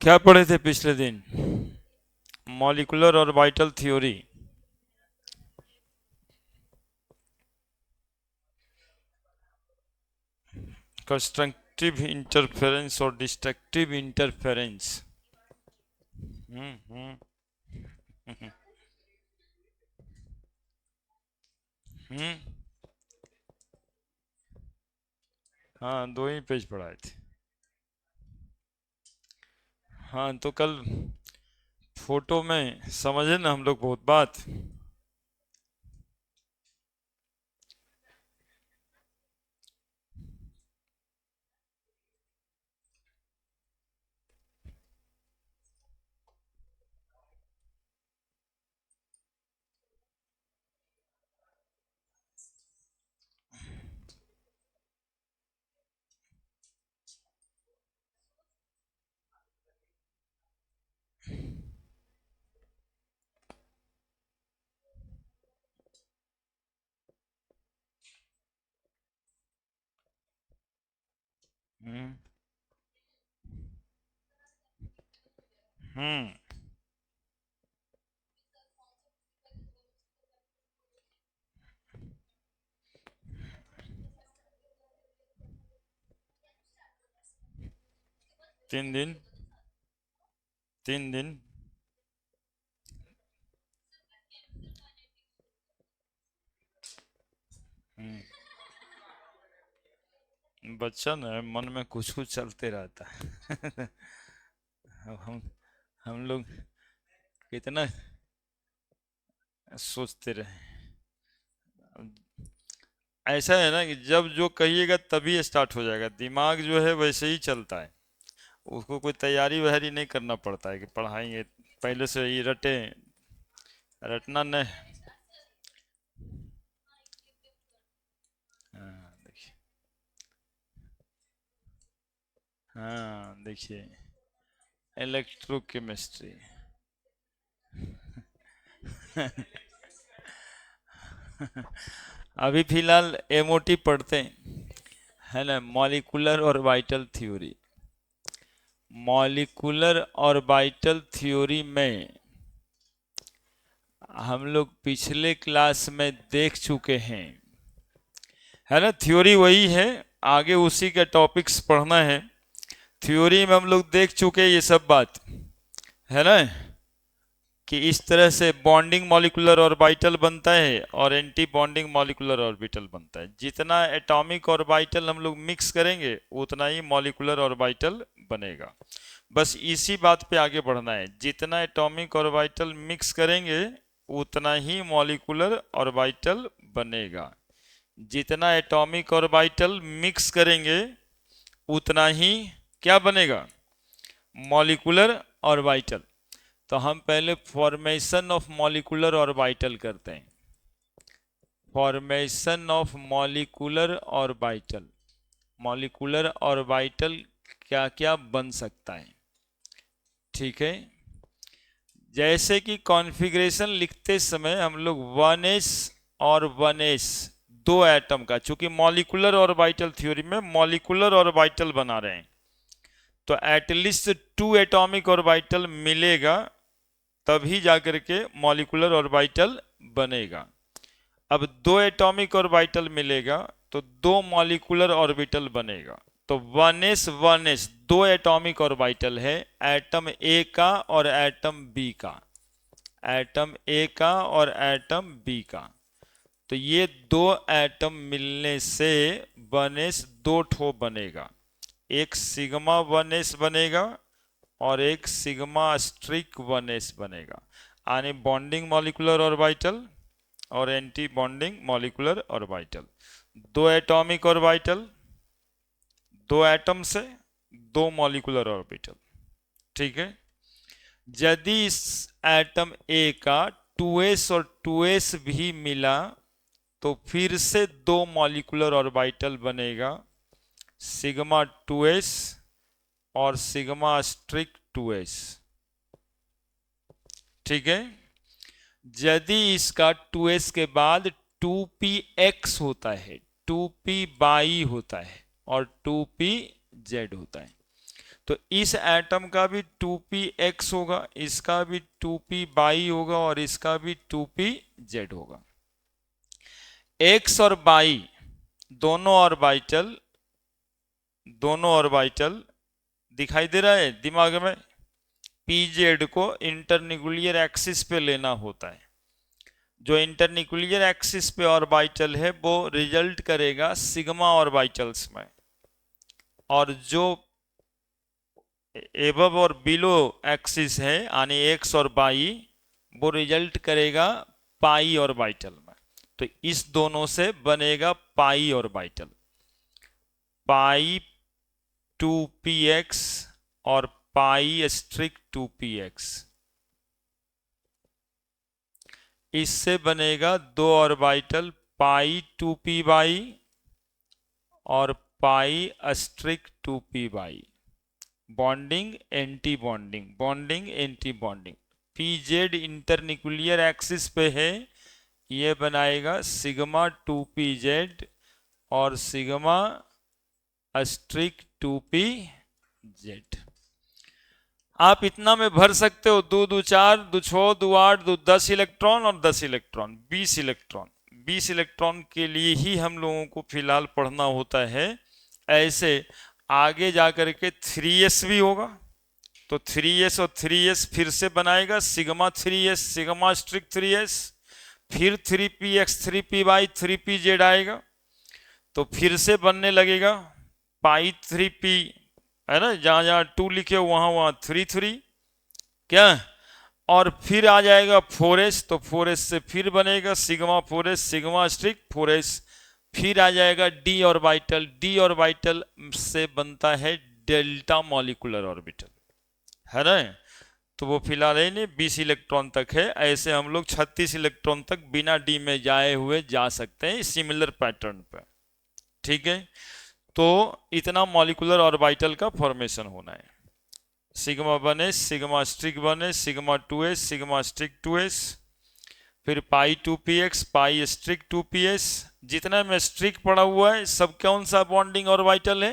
क्या पढ़े थे पिछले दिन? मॉलिक्यूलर और वाइटल थ्योरी। कंस्ट्रक्टिव इंटरफेरेंस और डिस्ट्रक्टिव इंटरफेरेंस। हम्म। हम्म। हम्म। हाँ, दो ही पेज पढ़ाए थे। हाँ, तो कल फोटो में समझे ना हम लोग बहुत बात। हम्म। हम्म। 3 दिन। 3 दिन। हम्म। बच्चा ना मन में कुछ कुछ चलते रहता है। अब हम लोग कितना सोचते रहे। ऐसा है ना कि जब जो कहिएगा तभी स्टार्ट हो जाएगा। दिमाग जो है वैसे ही चलता है। उसको कोई तैयारी वैयारी नहीं करना पड़ता है कि पढ़ाएंगे पहले से ही रटे। रटना नहीं। हाँ देखिए। हाँ देखिए। इलेक्ट्रोकेमिस्ट्री। अभी फिलहाल एमओटी पढ़ते हैं, है ना, मॉलिक्यूलर और वाइटल थ्योरी। मॉलिक्यूलर और वाइटल थ्योरी में हम लोग पिछले क्लास में देख चुके हैं, है ना। थ्योरी वही है, आगे उसी के टॉपिक्स पढ़ना है। थ्योरी में हम लोग देख चुके हैं ये सब बात, है ना, कि इस तरह से बॉन्डिंग मॉलिक्यूलर ऑर्बिटल बनता है और एंटी बॉन्डिंग मॉलिक्यूलर ऑर्बिटल बनता है। जितना एटॉमिक ऑर्बिटल हम लोग मिक्स करेंगे उतना ही मॉलिक्यूलर ऑर्बिटल बनेगा। बस इसी बात पे आगे बढ़ना है। जितना एटॉमिक ऑर्बिटल मिक्स करेंगे उतना ही मॉलिक्यूलर ऑर्बिटल बनेगा। जितना एटॉमिक ऑर्बिटल मिक्स करेंगे उतना ही क्या बनेगा? Molecular orbital. तो हम पहले फॉर्मेशन ऑफ मॉलिक्यूलर ऑर्बिटल करते हैं। Formation of molecular orbital. Molecular orbital क्या क्या बन सकता है, ठीक है। जैसे कि कॉन्फ़िगरेशन लिखते समय हम लोग 1s और 1s, दो एटम का, चूंकि मॉलिक्यूलर ऑर्बिटल थ्योरी में मॉलिक्यूलर ऑर्बिटल बना रहे हैं तो एटलीस्ट 2 एटॉमिक ऑर्बिटल मिलेगा तभी जाकर के मॉलिक्यूलर ऑर्बिटल बनेगा। अब 2 एटॉमिक ऑर्बिटल मिलेगा तो 2 मॉलिक्यूलर ऑर्बिटल बनेगा। तो 1s 1s दो एटॉमिक ऑर्बिटल है, एटम ए का और एटम बी का। एटम ए का और एटम बी का। तो ये दो एटम मिलने से 1s दो ठो बनेगा। एक सिग्मा 1s बनेगा और एक सिग्मा स्ट्रिक 1s बनेगा। यानी बॉन्डिंग मॉलिक्यूलर ऑर्बिटल और एंटी बॉन्डिंग मॉलिक्यूलर ऑर्बिटल। दो एटॉमिक ऑर्बिटल, दो एटम से दो मॉलिक्यूलर ऑर्बिटल, ठीक है। यदि इस एटम ए का 2s और 2s भी मिला तो फिर से दो मॉलिक्यूलर ऑर्बिटल बनेगा, सिग्मा 2s और सिग्मा स्ट्रिक 2s, ठीक है। यदि इसका 2s के बाद 2px होता है, 2p बाई होता है और 2pz होता है, तो इस एटम का भी 2px होगा, इसका भी 2p बाई होगा और इसका भी 2pz होगा। x और y दोनों ऑर्बिटल दिखाई दे रहा है दिमाग में। pz को इंटरन्यूक्लियर एक्सिस पे लेना होता है। जो इंटरन्यूक्लियर एक्सिस पे ऑर्बिटल है वो रिजल्ट करेगा सिग्मा ऑर्बिटल्स में, और जो एबव और बिलो एक्सिस है यानी एक्स और वाई वो रिजल्ट करेगा पाई ऑर्बिटल में। तो इस दोनों से बनेगा पाई ऑर्बिटल, पाई 2px और पाई स्ट्रिक 2px। इससे बनेगा दो ऑर्बिटल पाई 2p बाई और pi streak 2p y. Bonding anti bonding, bonding anti bonding. pz internuclear axis पे है, ये बनाएगा सिग्मा 2pz और सिग्मा स्ट्रिक 2pz। आप इतना में भर सकते हो, 2 2 4 2 6 2 8 2 10 इलेक्ट्रॉन और 10 इलेक्ट्रॉन 20 इलेक्ट्रॉन। 20 इलेक्ट्रॉन के लिए ही हम लोगों को फिलहाल पढ़ना होता है। ऐसे आगे जाकर के 3s भी होगा, तो 3s और 3s फिर से बनाएगा sigma 3s sigma streak 3s, फिर 3px 3p बाई 3pz आएगा, तो फिर से बनने लगेगा पाई 3p, है ना, जहां जहां 2 लिखे वहां 3 क्या, और फिर आ जाएगा 4s, तो 4s से फिर बनेगा sigma 4s sigma streak 4s, फिर आ जाएगा डी ऑर्बिटल, डी ऑर्बिटल से बनता है डेल्टा मॉलिक्यूलर ऑर्बिटल, है ना। तो वो फिलहाल है नहीं 20 इलेक्ट्रॉन तक है। ऐसे हम लोग 36 इलेक्ट्रॉन तक बिना डी में जाए हुए जा सकते हैं सिमिलर पैटर्न पर, ठीक है। तो इतना मॉलिक्यूलर ऑर्बिटल का फॉर्मेशन होना है। Sigma 1s sigma star 1s sigma 2s sigma star 2s, फिर पाई 2px पाई स्ट्रिक 2ps। जितना में स्ट्रिक पड़ा हुआ है सब कौन सा बॉन्डिंग ऑर्बिटल है,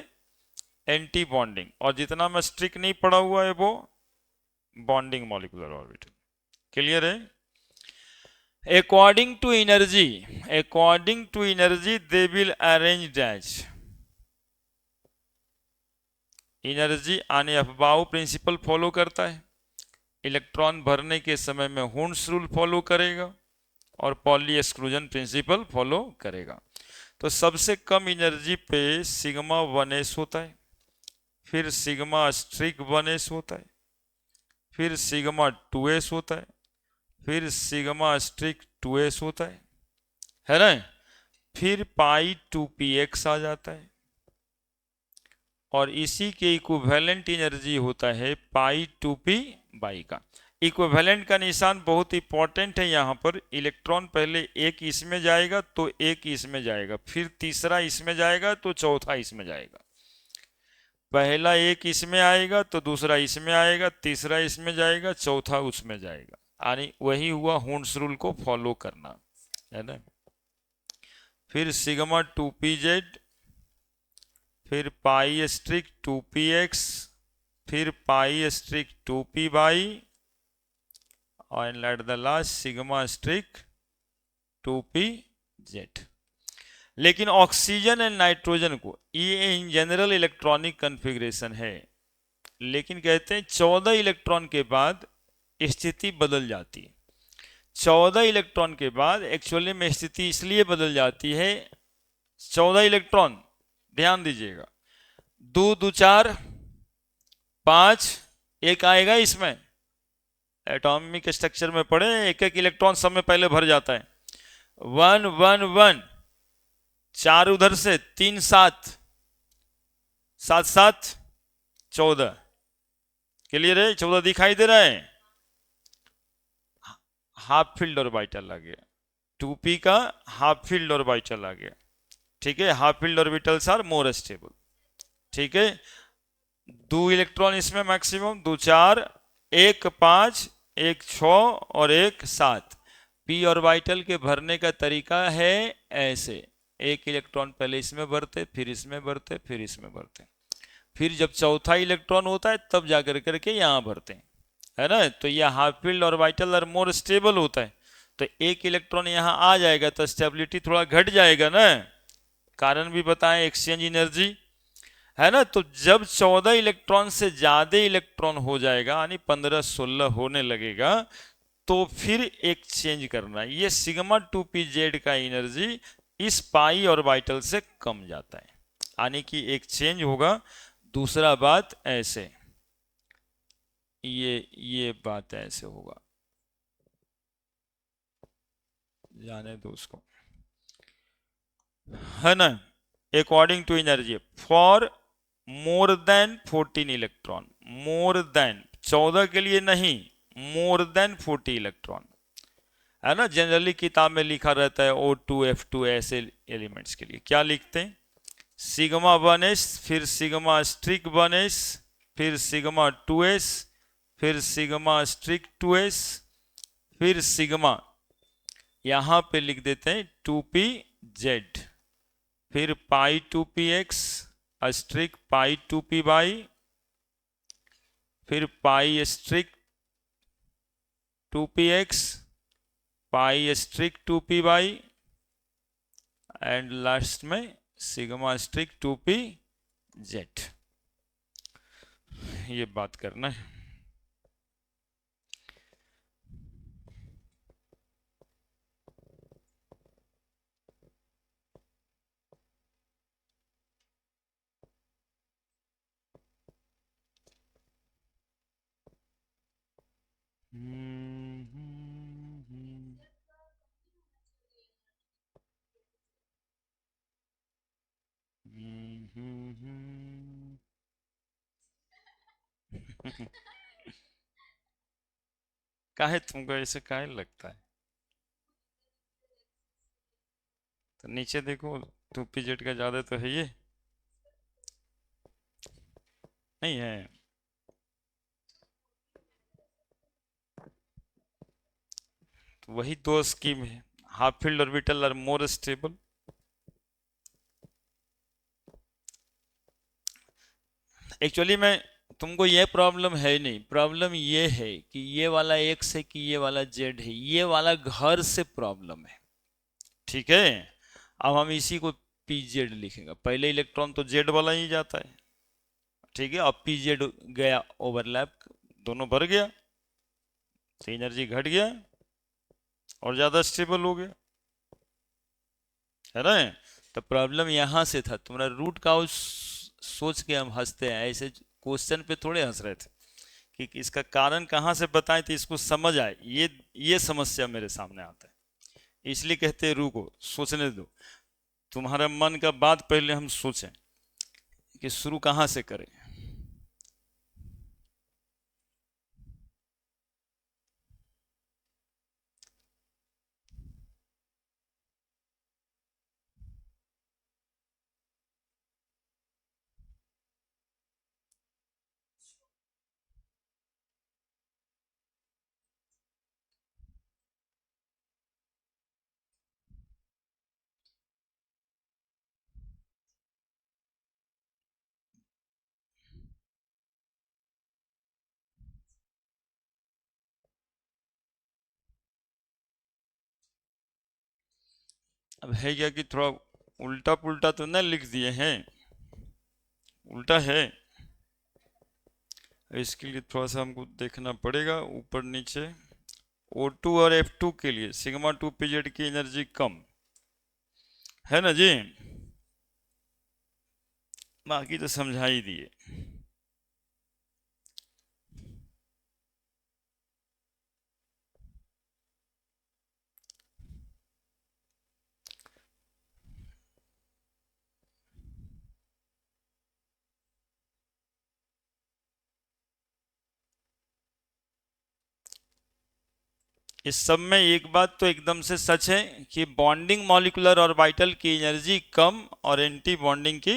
एंटी बॉन्डिंग, और जितना में स्ट्रिक नहीं पड़ा हुआ है वो बॉन्डिंग मॉलिक्यूलर ऑर्बिटल। क्लियर है। According to energy they will arrange as, energy आने अफबाऊ प्रिंसिपल फॉलो करता है। इलेक्ट्रॉन भरने के समय में हुंस रूल फॉलो करेगा और पॉली एक्सक्लूजन प्रिंसिपल फॉलो करेगा। तो सबसे कम एनर्जी पे सिग्मा 1s होता है, फिर सिग्मा स्ट्रिक 1s होता है, फिर सिग्मा 2s होता है, फिर सिग्मा स्ट्रिक 2s होता है ना, फिर पाई 2px आ जाता है, और इसी के इक्विवेलेंट एनर्जी होता है पाई 2p बाई का। इक्विवेलेंट का निशान बहुत इंपॉर्टेंट है यहाँ पर। इलेक्ट्रॉन पहले एक इसमें जाएगा तो एक इसमें जाएगा, फिर तीसरा इसमें जाएगा तो चौथा इसमें जाएगा। पहला एक इसमें आएगा तो दूसरा इसमें आएगा, तीसरा इसमें जाएगा, चौथा उसमें जाएगा, यानी वही हुआ हुंस रूल को फॉलो करना, है ना। फिर सिग्मा 2pz, फिर पाई स्ट्रिक 2px, फिर पाई स्ट्रिक 2p बाई, और at the last sigma streak 2pz। लेकिन ऑक्सीजन एंड नाइट्रोजन को, ये इन जनरल इलेक्ट्रॉनिक कन्फिग्रेशन है, लेकिन कहते हैं 14 इलेक्ट्रॉन के बाद स्थिति बदल जाती है। 14 इलेक्ट्रॉन के बाद एक्चुअली में स्थिति इसलिए बदल जाती है, 14 इलेक्ट्रॉन ध्यान दीजिएगा, 2 2 4 5 एक आएगा इसमें, एटॉमिक स्ट्रक्चर में पढ़े, एक एक इलेक्ट्रॉन सब में पहले भर जाता है। 1 1 1 4 उधर से, 3 7 7 7 14। क्लियर है, 14 दिखाई दे रहा है। हाफ फील्ड ऑर्बिटल आ गया, 2p का हाफ फील्ड ऑर्बिटल आ गया, ठीक है। Half filled orbitals are more stable, ठीक है। 2 इलेक्ट्रॉन इसमें मैक्सिमम, 2 4 1 5 1 6 और 1 7। p ऑर्बिटल के भरने का तरीका है ऐसे, एक इलेक्ट्रॉन पहले इसमें भरते, फिर इसमें भरते, फिर इसमें भरते, फिर जब चौथा इलेक्ट्रॉन होता है तब जाकर करके यहाँ भरते हैं, है ना। तो ये हाफ फील्ड ऑर्बिटल और मोर स्टेबल होता है, तो एक इलेक्ट्रॉन यहाँ आ जाएगा तो स्टेबिलिटी थोड़ा घट जाएगा ना, कारण भी बताएं, एक्सचेंज एनर्जी, है ना। तो जब 14 इलेक्ट्रॉन से ज्यादा इलेक्ट्रॉन हो जाएगा, यानी 15-16 होने लगेगा, तो फिर एक्सचेंज करना। ये सिग्मा 2p z का एनर्जी इस पाई ऑर्बिटल से कम जाता है, यानी कि एक्सचेंज होगा। दूसरा बात ऐसे, ये बात ऐसे होगा, जाने दो उसको, है ना। According to energy for more than 14 electron, more than 14 के लिए नहीं, मोर देन 40 इलेक्ट्रॉन, है ना। जनरली किताब में लिखा रहता है O2 F2 ऐसे एलिमेंट्स के लिए क्या लिखते हैं, सिग्मा 1s, फिर सिग्मा स्ट्रिक 1s, फिर सिग्मा 2s, फिर सिग्मा स्ट्रिक 2s, फिर सिग्मा यहां पे लिख देते हैं 2pz, फिर पाई 2px स्ट्रिक पाई 2py, फिर pi streak 2px, pi asterisk 2py, and last में सिग्मा स्ट्रिक 2pz। ये बात करना है। काहे तुमको ऐसे काहे लगता है, तो नीचे देखो 2pz का ज्यादा तो है, ये नहीं है। तो वही दो स्कीम है, हाफ फील्ड ऑर्बिटल और मोर स्टेबल। एक्चुअली में तुमको ये प्रॉब्लम है नहीं, प्रॉब्लम ये है कि ये वाला x है कि ये वाला z है, ये वाला घर से प्रॉब्लम है, ठीक है। अब हम इसी को pz लिखेंगे, पहले इलेक्ट्रॉन तो z वाला ही जाता है, ठीक है। अब pz गया ओवरलैप, दोनों भर गया, तो एनर्जी घट गया और ज्यादा स्टेबल हो गया, है ना। तो प्रॉब्लम यहां से था, तुम्हारा रूट काउज सोच के हम हंसते हैं, ऐसे क्वेश्चन पे थोड़े हंस रहे थे कि इसका कारण कहाँ से बताएं तो इसको समझ आए, ये समस्या मेरे सामने आता है, इसलिए कहते हैं रुको सोचने दो, तुम्हारा मन का बात पहले हम सोचें कि शुरू कहाँ से करें। अब है क्या कि थोड़ा उल्टा पुल्टा तो न लिख दिए हैं, उल्टा है, इसके लिए थोड़ा सा हमको देखना पड़ेगा ऊपर नीचे। O2 और F2 के लिए सिग्मा 2pz की एनर्जी कम है ना जी, बाकी तो समझा ही दिए। इस सब में एक बात तो एकदम से सच है कि बॉन्डिंग मॉलिक्यूलर ऑर्बिटल की एनर्जी कम और एंटी बॉन्डिंग की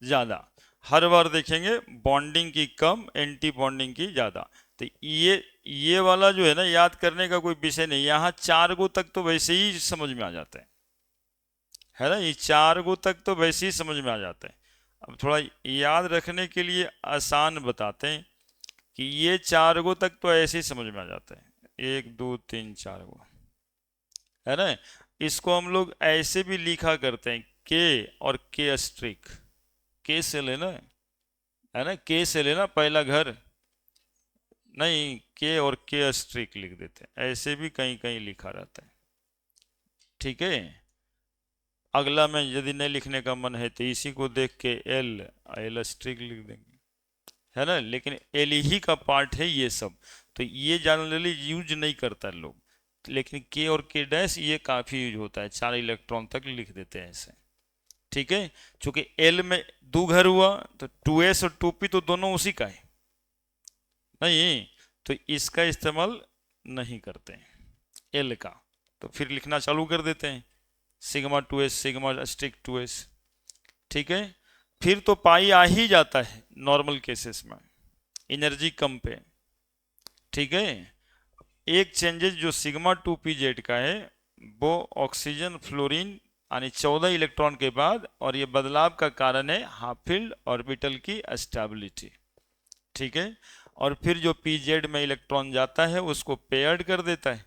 ज्यादा। हर बार देखेंगे बॉन्डिंग की कम, एंटी बॉन्डिंग की ज्यादा। तो ये वाला जो है ना, याद करने का कोई विषय नहीं, यहाँ 4 गो तक तो वैसे ही समझ में आ जाता है ना, ये 4 गो तक तो वैसे ही समझ में आ जाता है। अब थोड़ा याद रखने के लिए आसान बताते हैं कि ये 4 गो तक तो ऐसे ही समझ में आ जाता है, 1 2 3 4 गो, है ना। इसको हम लोग ऐसे भी लिखा करते हैं, के और के स्ट्रिक, के से लेना है ना, के से लेना पहला घर, नहीं के और के स्ट्रिक लिख देते हैं, ऐसे भी कहीं कहीं लिखा रहता है। ठीक है, अगला में यदि नहीं लिखने का मन है तो इसी को देख के एल एल स्ट्रिक लिख देंगे, है ना। लेकिन एल ही का पार्ट है ये सब, तो ये जनरली यूज नहीं करता लोग, लेकिन के और के डैश ये काफी यूज होता है, 4 इलेक्ट्रॉन तक लिख देते हैं ऐसे। ठीक है, चूंकि एल में 2 घर हुआ तो 2s और 2p तो दोनों उसी का है, नहीं तो इसका इस्तेमाल नहीं करते हैं एल का, तो फिर लिखना चालू कर देते हैं sigma 2s sigma star 2s। ठीक है, फिर तो पाई आ ही जाता है नॉर्मल केसेस में, एनर्जी कम पे। ठीक है, एक चेंजेस जो सिग्मा 2pz का है वो ऑक्सीजन फ्लोरीन यानी 14 इलेक्ट्रॉन के बाद, और ये बदलाव का कारण है हाफ फील्ड ऑर्बिटल की स्टेबिलिटी। ठीक है, और फिर जो pz में इलेक्ट्रॉन जाता है उसको पेयर्ड कर देता है,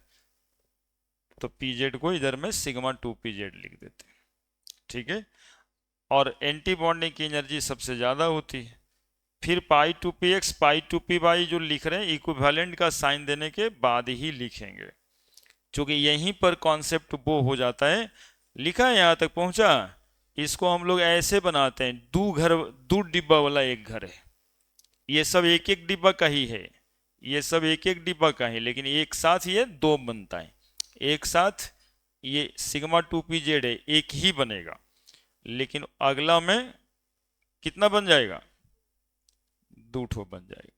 तो pz को इधर में सिग्मा 2pz लिख देते हैं। ठीक है, और एंटी बॉन्डिंग की एनर्जी सबसे ज्यादा होती है। फिर पाई 2px पाई 2py जो लिख रहे हैं इक्विवेलेंट का साइन देने के बाद ही लिखेंगे, क्योंकि यहीं पर कॉन्सेप्ट वो हो जाता है। लिखा है यहाँ तक पहुंचा, इसको हम लोग ऐसे बनाते हैं, 2 डिब्बा वाला एक घर है, ये सब एक एक डिब्बा का ही है, ये सब एक एक डिब्बा का है, लेकिन एक साथ ये 2 बनता है, एक साथ ये सिग्मा 2pz है एक ही बनेगा, लेकिन अगला में कितना बन जाएगा, 2 ठो बन जाएगा।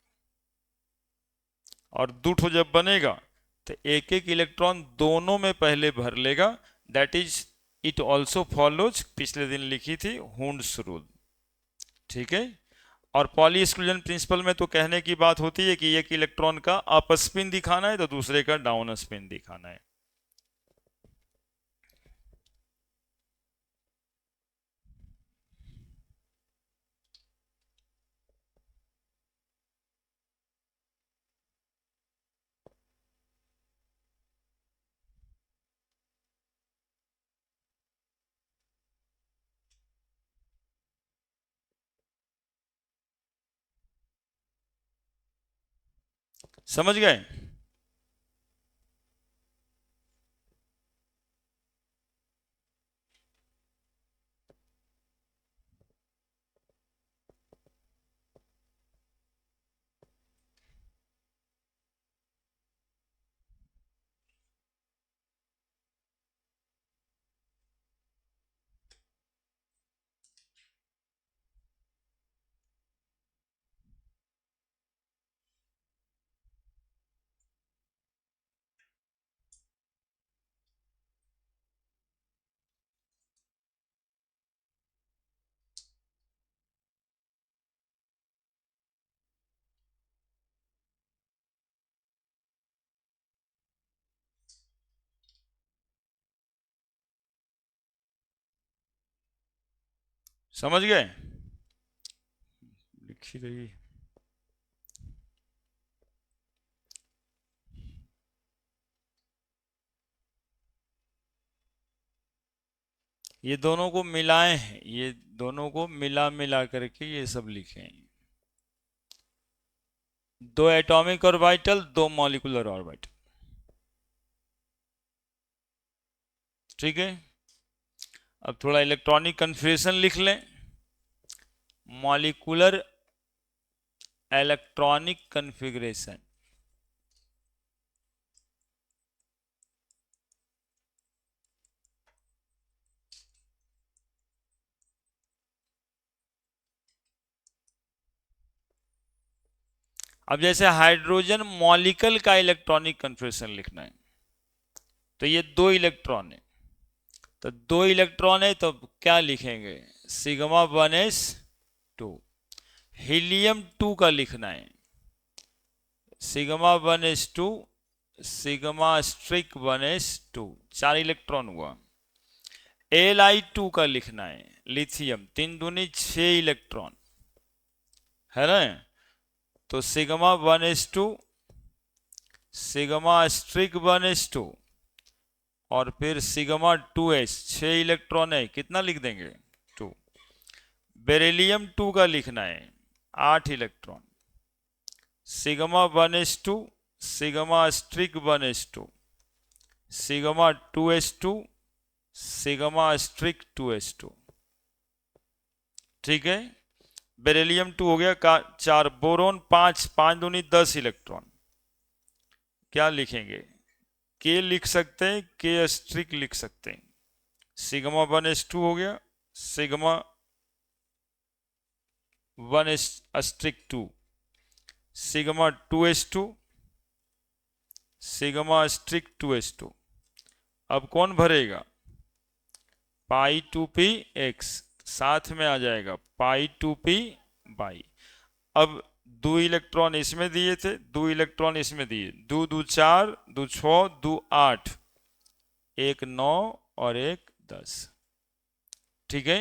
और 2 ठो जब बनेगा तो एक एक इलेक्ट्रॉन दोनों में पहले भर लेगा, that is it also follows, पिछले दिन लिखी थी हुंड्स रूल। ठीक है, और पॉली एक्सक्लूजन प्रिंसिपल में तो कहने की बात होती है कि एक इलेक्ट्रॉन का अप स्पिन दिखाना है तो दूसरे का डाउन स्पिन दिखाना है। समझ गए। समझ गए, लिखी रही। ये दोनों को मिलाए हैं, ये दोनों को मिला मिला करके ये सब लिखे हैं, 2 एटॉमिक ऑर्बिटल 2 मॉलिक्यूलर ऑर्बिटल। ठीक है, अब थोड़ा इलेक्ट्रॉनिक कन्फिग्रेशन लिख लें, मॉलिक्यूलर इलेक्ट्रॉनिक कन्फिग्रेशन। अब जैसे हाइड्रोजन मॉलिक्यूल का इलेक्ट्रॉनिक कन्फिग्रेशन लिखना है, तो ये 2 इलेक्ट्रॉन है, तो 2 इलेक्ट्रॉन है तो क्या लिखेंगे, सिग्मा 1s2। हीलियम 2 का लिखना है, sigma 1s2 sigma streak 1s2, 4 electron हुआ। Li2 का लिखना है, लिथियम 3 दूनी 6 इलेक्ट्रॉन है ना। तो sigma 1s2, sigma streak 1s2 और फिर सिग्मा 2s, 6 इलेक्ट्रॉन है, कितना लिख देंगे 2। बेरिलियम 2 का लिखना है 8 electron, sigma 1s2, sigma streak 1s2, sigma 2s2, sigma streak 2s2। ठीक है, बेरिलियम 2 हो गया का 4। बोरोन 5, 5 दूनी 10 इलेक्ट्रॉन, क्या लिखेंगे, के लिख सकते हैं, के स्ट्रिक लिख सकते हैं। सिग्मा 1s2 हो गया, sigma 1 star 2, sigma 2s2, sigma streak 2s2। अब कौन भरेगा, पाई 2p x साथ में आ जाएगा, पाई 2p बाई। अब 2 इलेक्ट्रॉन इसमें दिए थे, 2 इलेक्ट्रॉन इसमें दिए, 2 2 4, 2 6, 2 8, 1 9 और 1 10। ठीक है,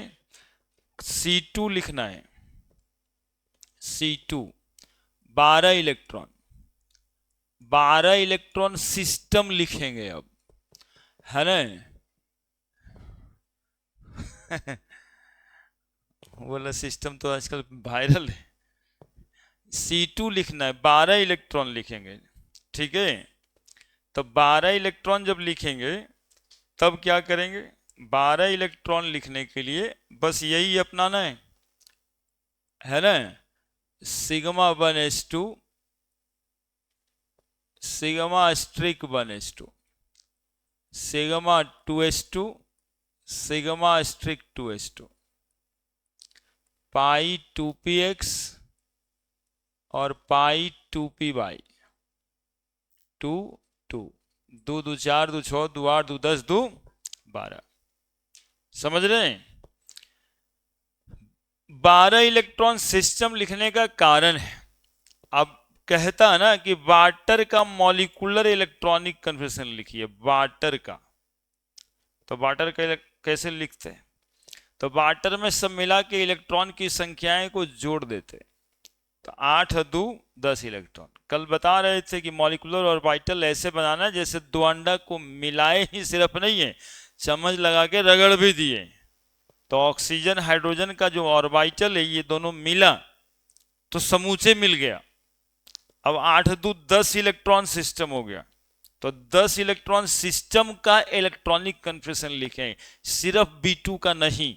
C2 लिखना है, C2 12 इलेक्ट्रॉन, 12 इलेक्ट्रॉन सिस्टम लिखेंगे अब, है ना। बोला सिस्टम तो आजकल वायरल है। C2 लिखना है, 12 इलेक्ट्रॉन लिखेंगे। ठीक है, तो 12 इलेक्ट्रॉन जब लिखेंगे तब क्या करेंगे, 12 इलेक्ट्रॉन लिखने के लिए बस यही अपनाना है ना। Sigma 1s2, sigma streak 1s2, sigma 2s2, sigma streak 2s2, pi 2px और पाई 2p बाई 2 2, 2 2 4, 2 6, 2 8, 2 10, 2 12। समझ रहे हैं। 12 इलेक्ट्रॉन सिस्टम लिखने का कारण है, अब कहता है ना कि वाटर का मॉलिक्यूलर इलेक्ट्रॉनिक कन्फिग्रेशन लिखिए, वाटर का। तो वाटर का कैसे लिखते हैं, तो वाटर में सब मिला के इलेक्ट्रॉन की संख्याएं को जोड़ देते, तो 8 2 10 इलेक्ट्रॉन। कल बता रहे थे कि मॉलिक्यूलर ऑर्बिटल ऐसे बनाना है जैसे दो अंडा को मिलाए ही सिर्फ नहीं है, चम्मच लगा के रगड़ भी दिए। तो ऑक्सीजन हाइड्रोजन का जो ऑर्बिटल है ये दोनों मिला तो समूचे मिल गया। अब 8 2 10 इलेक्ट्रॉन सिस्टम हो गया, तो 10 इलेक्ट्रॉन सिस्टम का इलेक्ट्रॉनिक कन्फिग्रेशन लिखें, सिर्फ B2 का नहीं।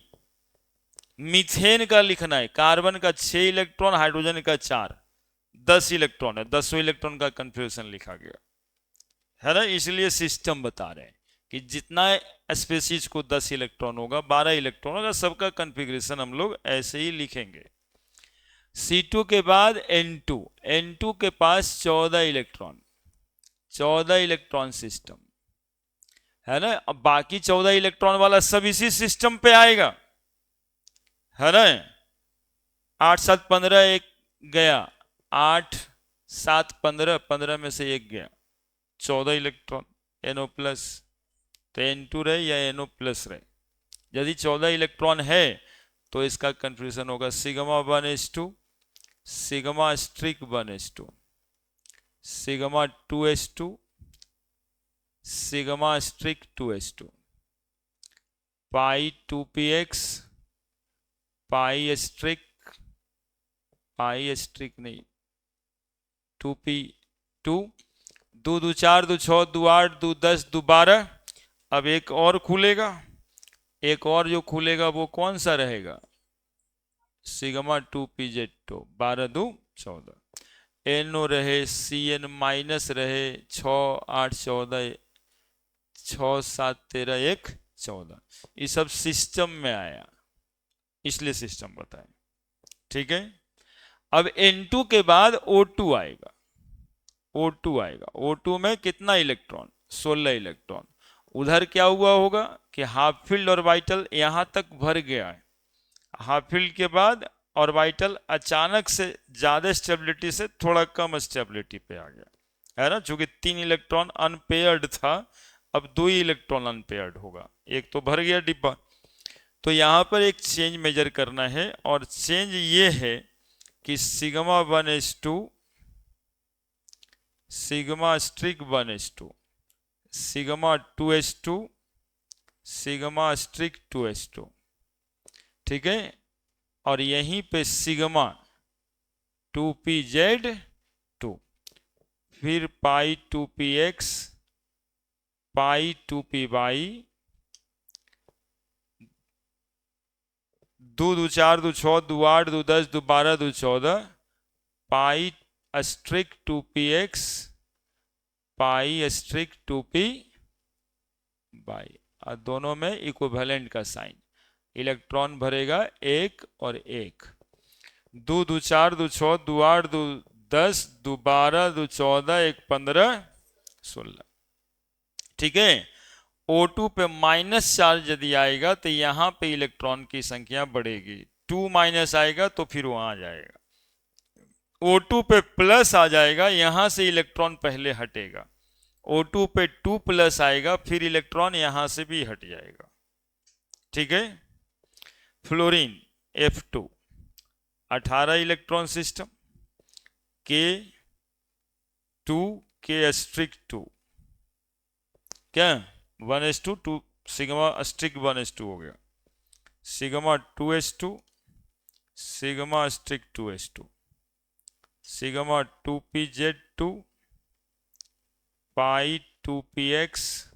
मीथेन का लिखना है, कार्बन का 6 इलेक्ट्रॉन, हाइड्रोजन का 4, 10 इलेक्ट्रॉन है, 10 इलेक्ट्रॉन का कन्फिग्रेशन लिखा गया है ना। इसलिए सिस्टम बता रहे हैं कि जितना स्पेसीज को 10 इलेक्ट्रॉन होगा, 12 इलेक्ट्रॉन होगा, सबका कन्फिग्रेशन हम लोग ऐसे ही लिखेंगे। C2 के बाद N2, N2 के पास 14 इलेक्ट्रॉन, 14 इलेक्ट्रॉन सिस्टम है ना। अब बाकी 14 इलेक्ट्रॉन वाला सब इसी सिस्टम पे आएगा, है ना। 8 7 15 एक गया, 8 7 15, 15 में से एक गया, 14 इलेक्ट्रॉन NO प्लस। तो N2 रहे या NO प्लस रहे, यदि 14 इलेक्ट्रॉन है तो इसका कन्फ्यूजन होगा sigma 1s2, sigma streak 1s2, sigma 2s2, sigma streak 2s2, pi 2px, pi star नहीं 2p2, 2 2 4, 2 6, 2 8, 2 10, 2 12। अब एक और खुलेगा, एक और जो खुलेगा वो कौन सा रहेगा, सिग्मा 2pz2, 12 2 14। NO रहे, CN माइनस रहे, 6 8 14, 6 7 13, 1 14। ये सब सिस्टम में आया, इसलिए सिस्टम बताएं। ठीक है, अब N2 के बाद O2 आएगा, O2 आएगा। O2 में कितना इलेक्ट्रॉन, 16 इलेक्ट्रॉन। उधर क्या हुआ होगा कि हाफ फील्ड ऑर्बिटल यहां तक भर गया है, हाफ फील्ड के बाद ऑर्बिटल अचानक से ज्यादा स्टेबिलिटी से थोड़ा कम स्टेबिलिटी पे आ गया, है ना। चूंकि 3 इलेक्ट्रॉन अनपेयर्ड था, अब दो ही इलेक्ट्रॉन अनपेयर्ड होगा, एक तो भर गया डिब्बा। तो यहाँ पर एक चेंज मेजर करना है, और चेंज ये है कि sigma 1s2, sigma streak 1s2, sigma 2s2, sigma streak 2s2, ठीक है। और यहीं पे सिग्मा 2pz2, फिर पाई 2px, पाई 2py, दो दो चार दो छः दो आठ दो 10 दो 12 दो 14, pi asterisk 2px, pi asterisk 2p by, और दोनों में इक्विवेलेंट का साइन, इलेक्ट्रॉन भरेगा एक और एक, दो दो चार दो छः दो 8 दो 10 दो 12 दो 14 एक 15 16, ठीक है। O2 पे माइनस चार्ज यदि आएगा तो यहां पे इलेक्ट्रॉन की संख्या बढ़ेगी, 2 माइनस आएगा तो फिर वहां जाएगा। O2 पे प्लस आ जाएगा, यहां से इलेक्ट्रॉन पहले हटेगा। O2 पे 2 प्लस आएगा, फिर इलेक्ट्रॉन यहां से भी हट जाएगा, ठीक है। Fluorine F2, 18 electron system, K2, K asterisk 2, क्या 1s2 2, सिग्मा स्ट्रिक 1s2 हो गया, sigma 2s2, sigma streak 2s2, sigma 2pz2, pi 2px,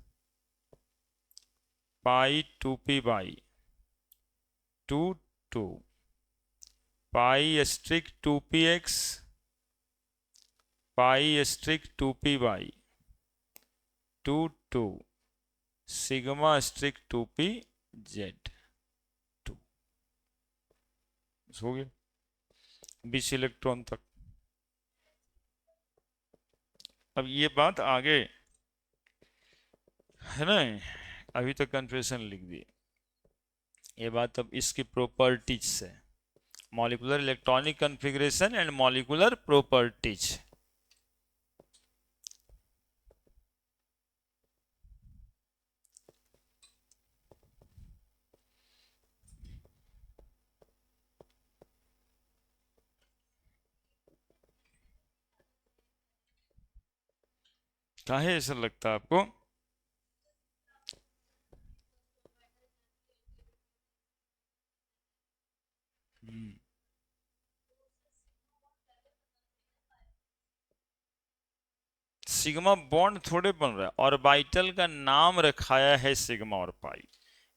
pi 2py, 2 2, pi streak 2px, pi asterisk 2py, 2 2, sigma asterisk 2pz2, हो गया 20 electron तक। अब ये बात आगे है ना, अभी तक कन्फ्यूजन लिख दी, ये बात अब इसकी प्रॉपर्टीज से, molecular electronic configuration and molecular properties. काहे ऐसा लगता है आपको? सिग्मा बॉन्ड थोड़े बन रहा है, ऑर्बिटल का नाम रखाया है सिग्मा और पाई,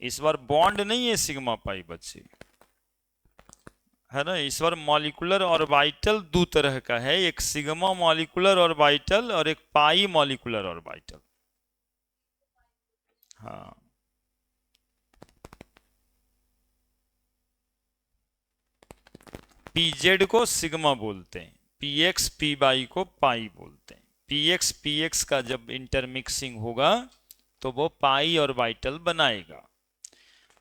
इस बार बॉन्ड नहीं है सिग्मा पाई बच्चे, है ना। इस बार मॉलिक्यूलर ऑर्बिटल दो तरह का है, एक सिग्मा मॉलिक्यूलर ऑर्बिटल और एक पाई मॉलिक्यूलर ऑर्बिटल। हाँ, पीजेड को सिग्मा बोलते हैं, पीएक्स पी बाई को पाई बोलते हैं। पीएक्स पीएक्स का जब इंटरमिक्सिंग होगा तो वो पाई ऑर्बिटल बनाएगा,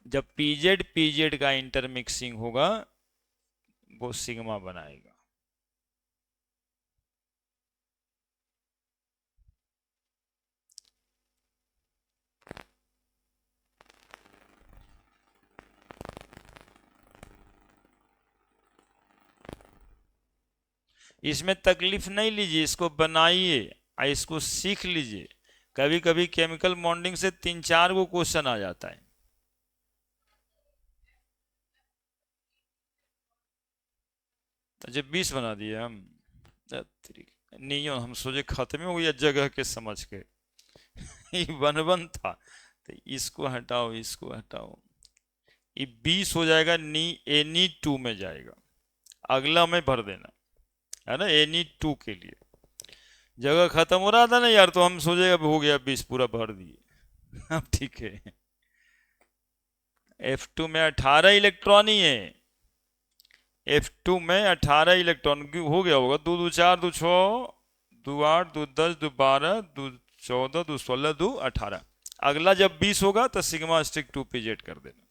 जब पीजेड पीजेड का इंटरमिक्सिंग होगा वो सिग्मा बनाएगा। इसमें तकलीफ नहीं लीजिए, इसको बनाइए और इसको सीख लीजिए। कभी कभी केमिकल बॉन्डिंग से 3 4 गो क्वेश्चन आ जाता है। अच्छा 20 बना दिए हम, नहीं हम सोचे खत्म हो गया जगह के समझ के। ये वन वन था, तो इसको हटाओ इसको हटाओ, ये 20 हो जाएगा, नी एनी 2 में जाएगा, अगला में भर देना, है ना। एनी 2 के लिए जगह खत्म हो रहा था ना यार, तो हम सोचे अब हो गया 20 पूरा भर दिए। अब ठीक है, F2 में 18 इलेक्ट्रॉन ही है, F2 में 18 इलेक्ट्रॉन हो गया होगा, 2 2 4 2 6 2 8 2 10 2 12 2 14 2 16 2 18, अगला जब 20 होगा तो सिग्मा स्टिक 2pz कर देना।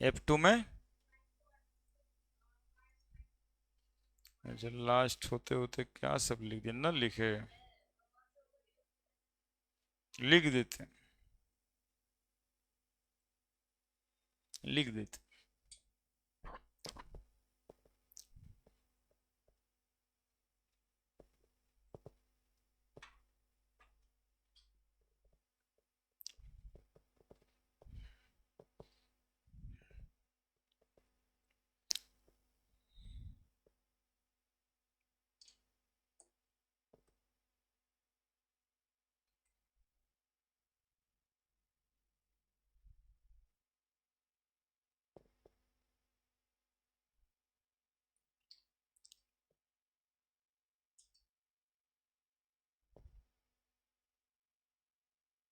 F2 में, अच्छा लास्ट होते होते क्या सब लिख दिया ना, लिखे लिख देते, लिख देते।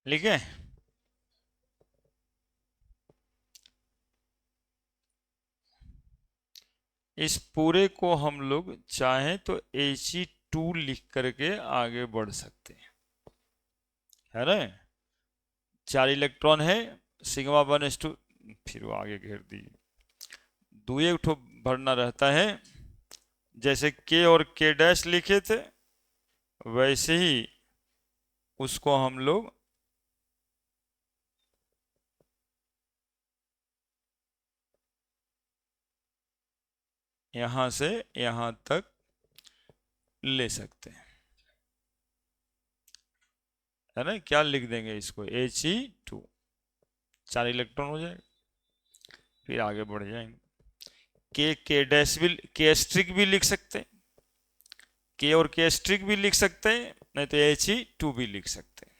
लिखे, इस पूरे को हम लोग चाहें तो He2 लिख करके आगे बढ़ सकते हैं, है ना। 4 इलेक्ट्रॉन है, सिग्मा 1s2, फिर वो आगे घेर दिए, दुए उठो भरना रहता है। जैसे K और K डैश लिखे थे वैसे ही उसको हम लोग यहां से यहां तक ले सकते हैं, है ना। क्या लिख देंगे इसको, He2, 4 इलेक्ट्रॉन हो जाएगा, फिर आगे बढ़ जाएंगे। के डैश भी, के स्ट्रिक भी लिख सकते हैं, के और के स्ट्रिक भी लिख सकते हैं, नहीं तो He2 भी लिख सकते हैं।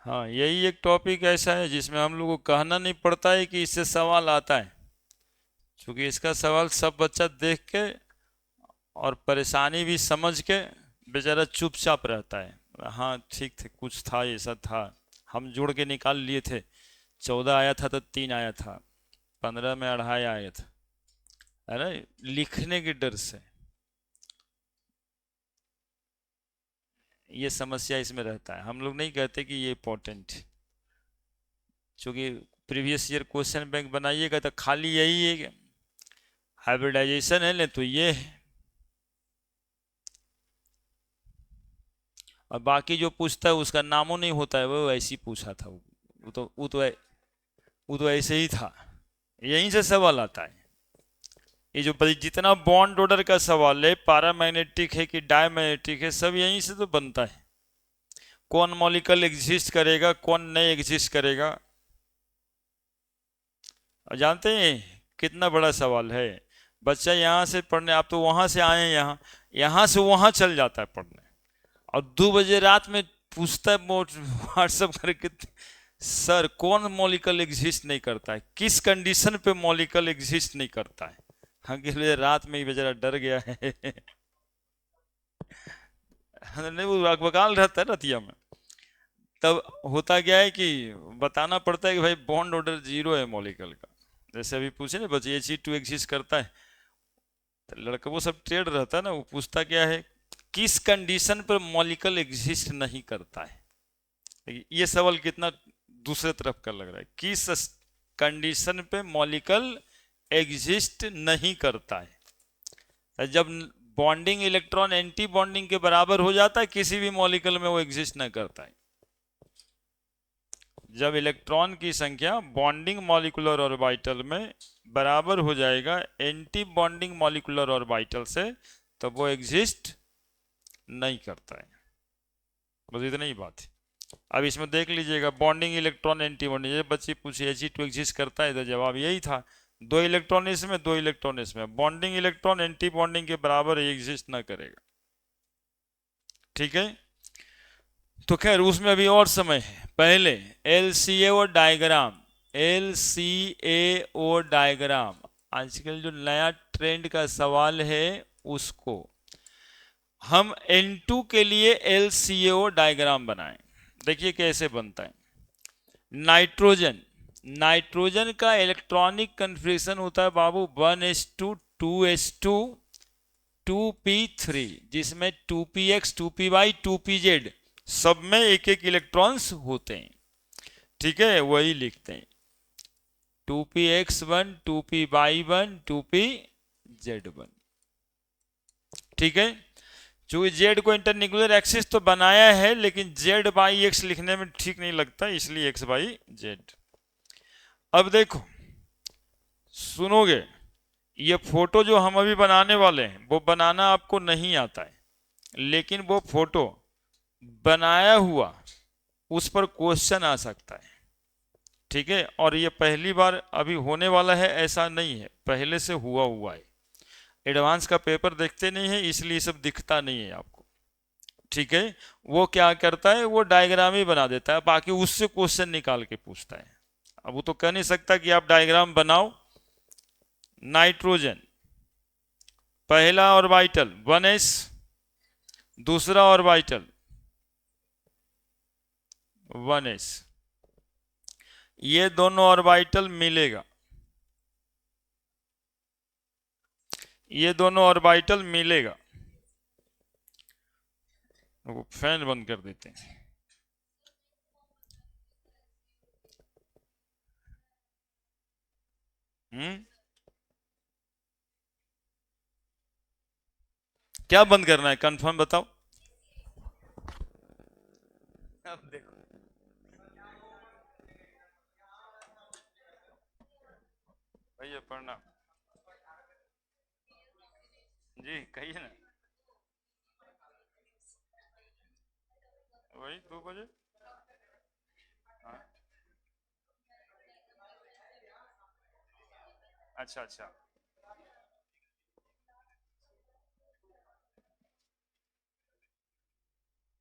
हाँ, यही एक टॉपिक ऐसा है जिसमें हम लोग को कहना नहीं पड़ता है कि इससे सवाल आता है, क्योंकि इसका सवाल सब बच्चा देख के और परेशानी भी समझ के बेचारा चुपचाप रहता है। हाँ ठीक थे, कुछ था ऐसा था, हम जोड़ के निकाल लिए थे, 14 आया था तो 3 आया था, 15 में 2.5 आया था, है ना। लिखने के डर से ये समस्या इसमें रहता है। हम लोग नहीं कहते कि ये इंपॉर्टेंट, क्योंकि प्रीवियस ईयर क्वेश्चन बैंक बनाइएगा तो खाली यही है, हाइब्रिडाइजेशन है ले तो ये है, और बाकी जो पूछता है उसका नामो नहीं होता है, वो ऐसे ही पूछा था, वो तो ऐसे ही था, यहीं से सवाल आता है। ये जो जितना बॉन्ड ऑर्डर का सवाल है, पैरामैग्नेटिक है कि डायमैग्नेटिक है, सब यहीं से तो बनता है। कौन मॉलिक्यूल एग्जिस्ट करेगा, कौन नहीं एग्जिस्ट करेगा, और जानते हैं कितना बड़ा सवाल है। बच्चा यहाँ से पढ़ने, आप तो वहां से आए हैं, यहाँ यहाँ से वहां चल जाता है पढ़ने, और 2 बजे रात में पूछता है व्हाट्सएप करके, सर कौन मॉलिक्यूल एग्जिस्ट नहीं करता है, किस कंडीशन पे मॉलिक्यूल एग्जिस्ट नहीं करता है। अगले रात में ही बेचारा डर गया है नहीं, वो बकाल रहता है रतिया में। तब होता क्या है कि बताना पड़ता है कि भाई बॉन्ड ऑर्डर 0 है मॉलिक्यूल का। जैसे अभी पूछे ना बच्चे, He2 एग्जिस्ट करता है, तो लड़का वो सब ट्रेड रहता है ना, वो पूछता क्या है, किस कंडीशन पर मॉलिक्यूल एग्जिस्ट नहीं करता है। ये सवाल कितना दूसरे तरफ का लग रहा है, किस कंडीशन पे मॉलिक्यूल एग्जिस्ट नहीं करता है। जब बॉन्डिंग इलेक्ट्रॉन एंटी बॉन्डिंग के बराबर हो जाता है किसी भी मॉलिक्यूल में, वो एग्जिस्ट नहीं करता है। जब इलेक्ट्रॉन की संख्या बॉन्डिंग मॉलिक्यूलर ऑर्बिटल में बराबर हो जाएगा एंटी बॉन्डिंग मॉलिक्यूलर ऑर्बिटल से, तब वो एग्जिस्ट नहीं करता है। बस इतना ही बात है। अब इसमें देख लीजिएगा, बॉन्डिंग इलेक्ट्रॉन एंटी बॉन्डिंग, ये बच्ची पूछी He2 एग्जिस्ट करता है, तो जवाब यही था, 2 इलेक्ट्रॉन इसमें 2 इलेक्ट्रॉन इसमें, बॉन्डिंग इलेक्ट्रॉन एंटी बॉन्डिंग के बराबर एग्जिस्ट ना करेगा। ठीक है, तो खैर उसमें अभी और समय है। पहले LCAO डायग्राम, LCAO डायग्राम, आजकल जो नया ट्रेंड का सवाल है उसको हम N2 के लिए LCAO डायग्राम बनाएं। देखिए कैसे बनता है। नाइट्रोजन, नाइट्रोजन का इलेक्ट्रॉनिक कन्फिग्रेशन होता है बाबू 1s2 2s2 2p3, जिसमें 2px 2py 2pz सब में एक एक इलेक्ट्रॉन्स होते हैं। ठीक है, वही लिखते हैं 2px1 2py1 2pz1। ठीक है, चूंकि z को इंटरन्यूक्लियर एक्सिस तो बनाया है, लेकिन z बाई एक्स लिखने में ठीक नहीं लगता, इसलिए x बाई जेड। अब देखो, सुनोगे, ये फोटो जो हम अभी बनाने वाले हैं वो बनाना आपको नहीं आता है, लेकिन वो फोटो बनाया हुआ उस पर क्वेश्चन आ सकता है। ठीक है, और ये पहली बार अभी होने वाला है ऐसा नहीं है, पहले से हुआ हुआ है। एडवांस का पेपर देखते नहीं है, इसलिए सब दिखता नहीं है आपको। ठीक है, वो क्या करता है, वो डायग्राम ही बना देता है, बाकी उससे क्वेश्चन निकाल के पूछता है। अब वो तो कह नहीं सकता कि आप डायग्राम बनाओ। नाइट्रोजन, पहला ऑर्बिटल 1s, दूसरा ऑर्बिटल 1s, ये दोनों ऑर्बिटल मिलेगा, ये दोनों ऑर्बिटल मिलेगा। वो फैन बंद कर देते हैं। क्या बंद करना है, कंफर्म बताओ। अब देखो, भैया प्रणाम जी, कहिए ना। वही 2 बजे। हाँ, अच्छा अच्छा,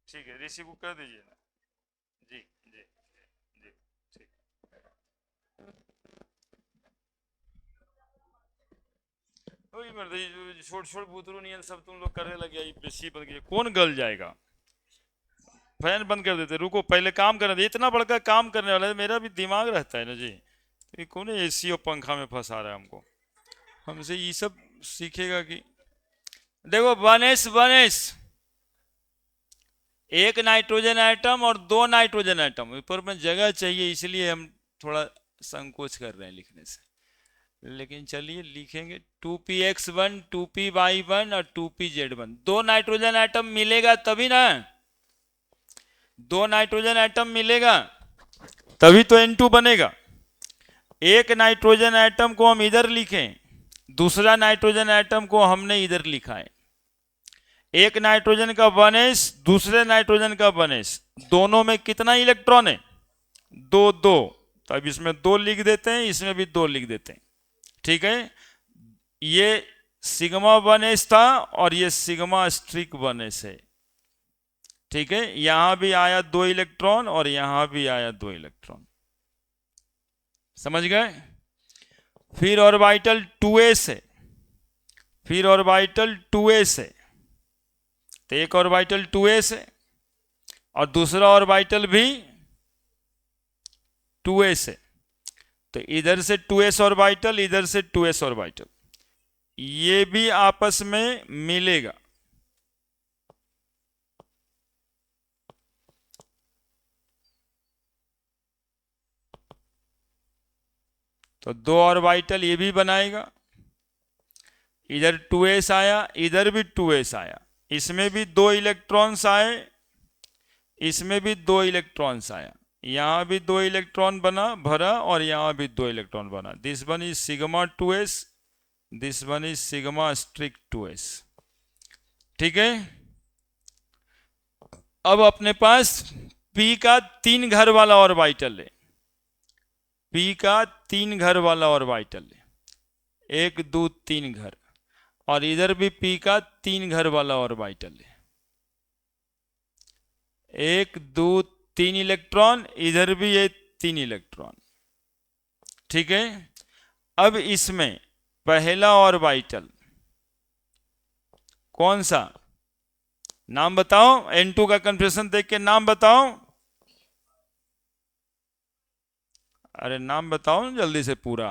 ठीक है, रिसीव कर दीजिए ना। जी जी जी, ठीक। वही मतलब छोट छोट बुतरू नियन सब तुम लोग करे लगे, बेसी बन गए, कौन गल जाएगा। फैन बंद कर देते, रुको पहले काम करने दे, इतना बड़का काम करने वाला है, मेरा भी दिमाग रहता है ना जी। तो ये कौन एसी और पंखा में फंसा रहा है हमको, हमसे ये सब सीखेगा कि। देखो 1s एक नाइट्रोजन एटम और 2 नाइट्रोजन एटम, ऊपर में जगह चाहिए, इसलिए हम थोड़ा संकोच कर रहे हैं लिखने से, लेकिन चलिए लिखेंगे 2px1 2py1 और 2pz1। 2 नाइट्रोजन एटम मिलेगा तभी ना, 2 नाइट्रोजन एटम मिलेगा तभी तो N2 बनेगा। एक नाइट्रोजन एटम को हम इधर लिखें, दूसरा नाइट्रोजन एटम को हमने इधर लिखा है। एक नाइट्रोजन का 1s, दूसरे नाइट्रोजन का 1s, दोनों में कितना इलेक्ट्रॉन है, 2 2, तो अब इसमें 2 लिख देते हैं, इसमें भी 2 लिख देते हैं। ठीक है, ये सिग्मा 1s था और ये सिग्मा स्ट्रिक 1s है। ठीक है, यहां भी आया 2 इलेक्ट्रॉन और यहां भी आया 2 इलेक्ट्रॉन, समझ गए। फिर ऑर्बिटल 2s है, फिर ऑर्बिटल 2s है, तो एक ऑर्बिटल 2s है और दूसरा ऑर्बिटल भी 2s है, तो इधर से 2s ऑर्बिटल, इधर से 2s ऑर्बिटल, ये भी आपस में मिलेगा। तो 2 ऑर्बिटल ये भी बनाएगा, इधर 2s आया, इधर भी 2s आया, इसमें भी 2 इलेक्ट्रॉन्स आए, इसमें भी 2 इलेक्ट्रॉन्स आया, यहां भी 2 इलेक्ट्रॉन बना भरा और यहां भी 2 इलेक्ट्रॉन बना। This one is sigma 2s, this one is sigma star 2s। ठीक है, अब अपने पास पी का 3 घर वाला ऑर्बिटल है, पी का 3 घर वाला ऑर्बिटल है, 1 2 3 घर, और इधर भी पी का 3 घर वाला ऑर्बिटल है, 1 2 3 इलेक्ट्रॉन, इधर भी ये 3 इलेक्ट्रॉन। ठीक है, अब इसमें पहला ऑर्बिटल कौन सा, नाम बताओ, N2 का कन्फिग्रेशन देख के नाम बताओ, अरे नाम बताओ ना जल्दी से पूरा।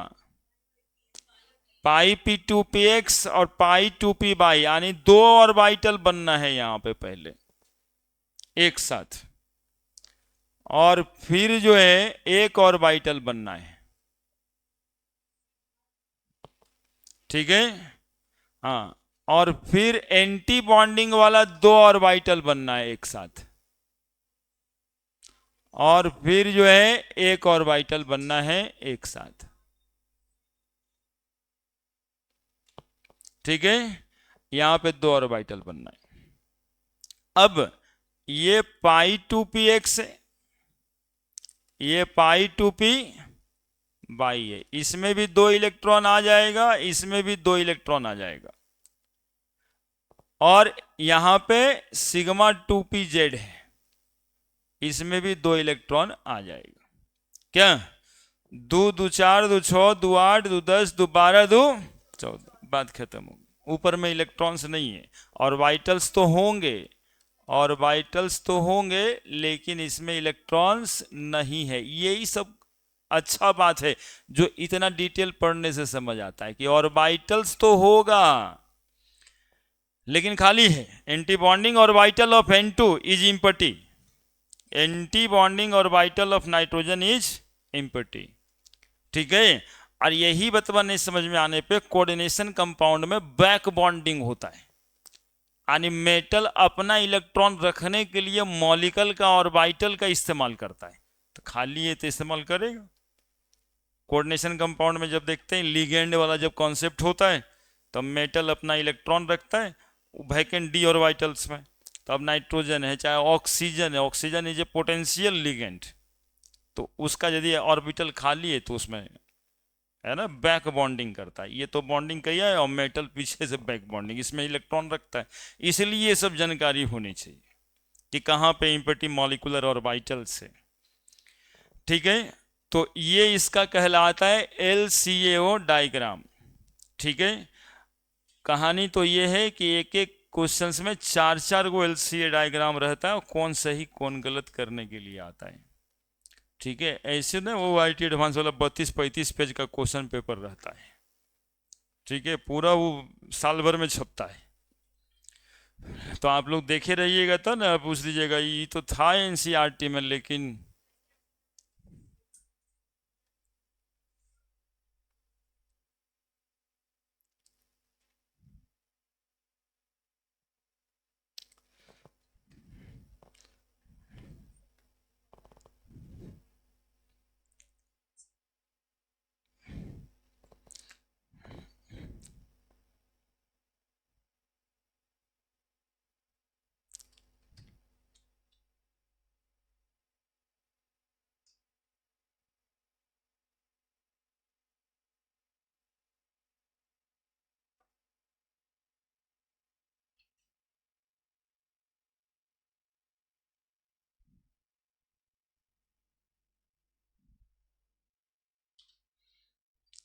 पाई P2PX और पाई 2P बाई, यानी 2 ऑर्बिटल बनना है यहां पे पहले एक साथ, और फिर जो है एक ऑर्बिटल बनना है। ठीक है, हाँ, और फिर एंटी बॉन्डिंग वाला 2 ऑर्बिटल बनना है एक साथ, और फिर जो है एक ऑर्बिटल बनना है एक साथ। ठीक है, यहां पे 2 ऑर्बिटल बनना है। अब ये पाई 2Px है, ये पाई 2P बाई है, इसमें भी 2 इलेक्ट्रॉन आ जाएगा, इसमें भी 2 इलेक्ट्रॉन आ जाएगा, और यहां पे सिग्मा 2Pz है, इसमें भी 2 इलेक्ट्रॉन आ जाएगा। क्या, 2 2 4 2 6 2 8 2 10 2 12 2 14, बात खत्म हो गई। ऊपर में इलेक्ट्रॉन्स नहीं है, ऑर्बिटल्स तो होंगे, ऑर्बिटल्स तो होंगे, लेकिन इसमें इलेक्ट्रॉन्स नहीं है। यही सब अच्छा बात है जो इतना डिटेल पढ़ने से समझ आता है कि ऑर्बिटल्स तो होगा लेकिन खाली है। Anti bonding orbital of N2 is empty, anti bonding orbital of nitrogen is empty. ठीक है, और यही बतवा नहीं समझ में आने पे कोऑर्डिनेशन कंपाउंड में बैक बॉन्डिंग होता है, यानी मेटल अपना इलेक्ट्रॉन रखने के लिए मॉलिक्यूल का ऑर्बिटल का इस्तेमाल करता है, तो खाली ये तो इस्तेमाल करेगा। कोऑर्डिनेशन कंपाउंड में जब देखते हैं लिगेंड वाला जब कॉन्सेप्ट होता है, तो मेटल अपना इलेक्ट्रॉन रखता है वैकेंट डी ऑर्बिटल्स में, तो अब नाइट्रोजन है चाहे ऑक्सीजन है, oxygen is a potential ligand, तो उसका यदि ऑर्बिटल खाली है तो उसमें है ना बैक बॉन्डिंग करता है। ये तो बॉन्डिंग किया है और मेटल पीछे से बैक बॉन्डिंग, इसमें इलेक्ट्रॉन रखता है। इसलिए ये सब जानकारी होनी चाहिए कि कहाँ पे इम्पटी मॉलिकुलर ऑर्बिटल्स है। ठीक है, तो ये इसका कहलाता है LCAO डायग्राम। ठीक है, कहानी तो ये है कि एक एक क्वेश्चंस में 4 गो LCA डायग्राम रहता है और कौन सही कौन गलत करने के लिए आता है। ठीक है, ऐसे ना वो IT एडवांस वाला 32-35 पेज का क्वेश्चन पेपर रहता है। ठीक है, पूरा वो साल भर में छपता है, तो आप लोग देखे रहिएगा तो ना पूछ लीजिएगा ये तो था NCERT में, लेकिन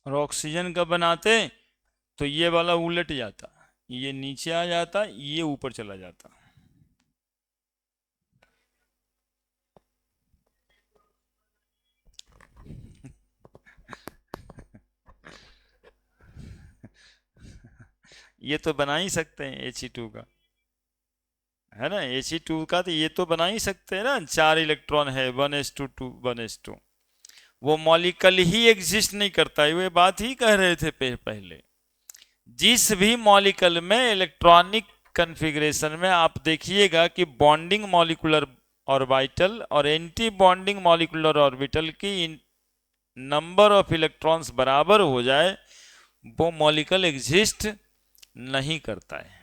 और ऑक्सीजन का बनाते तो ये वाला उलट जाता, ये नीचे आ जाता, ये ऊपर चला जाता। ये तो बना ही सकते हैं He2 का, है ना, He2 का तो ये तो बना ही सकते हैं ना, 4 इलेक्ट्रॉन है, 1s2 2 1s2, वो मॉलिक्यूल ही एग्जिस्ट नहीं करता है। वो बात ही कह रहे थे पहले, जिस भी मॉलिक्यूल में इलेक्ट्रॉनिक कन्फिग्रेशन में आप देखिएगा कि बॉन्डिंग मॉलिकुलर ऑर्बिटल और एंटी बॉन्डिंग मॉलिकुलर ऑर्बिटल की नंबर ऑफ इलेक्ट्रॉन्स बराबर हो जाए, वो मॉलिक्यूल एग्जिस्ट नहीं करता है।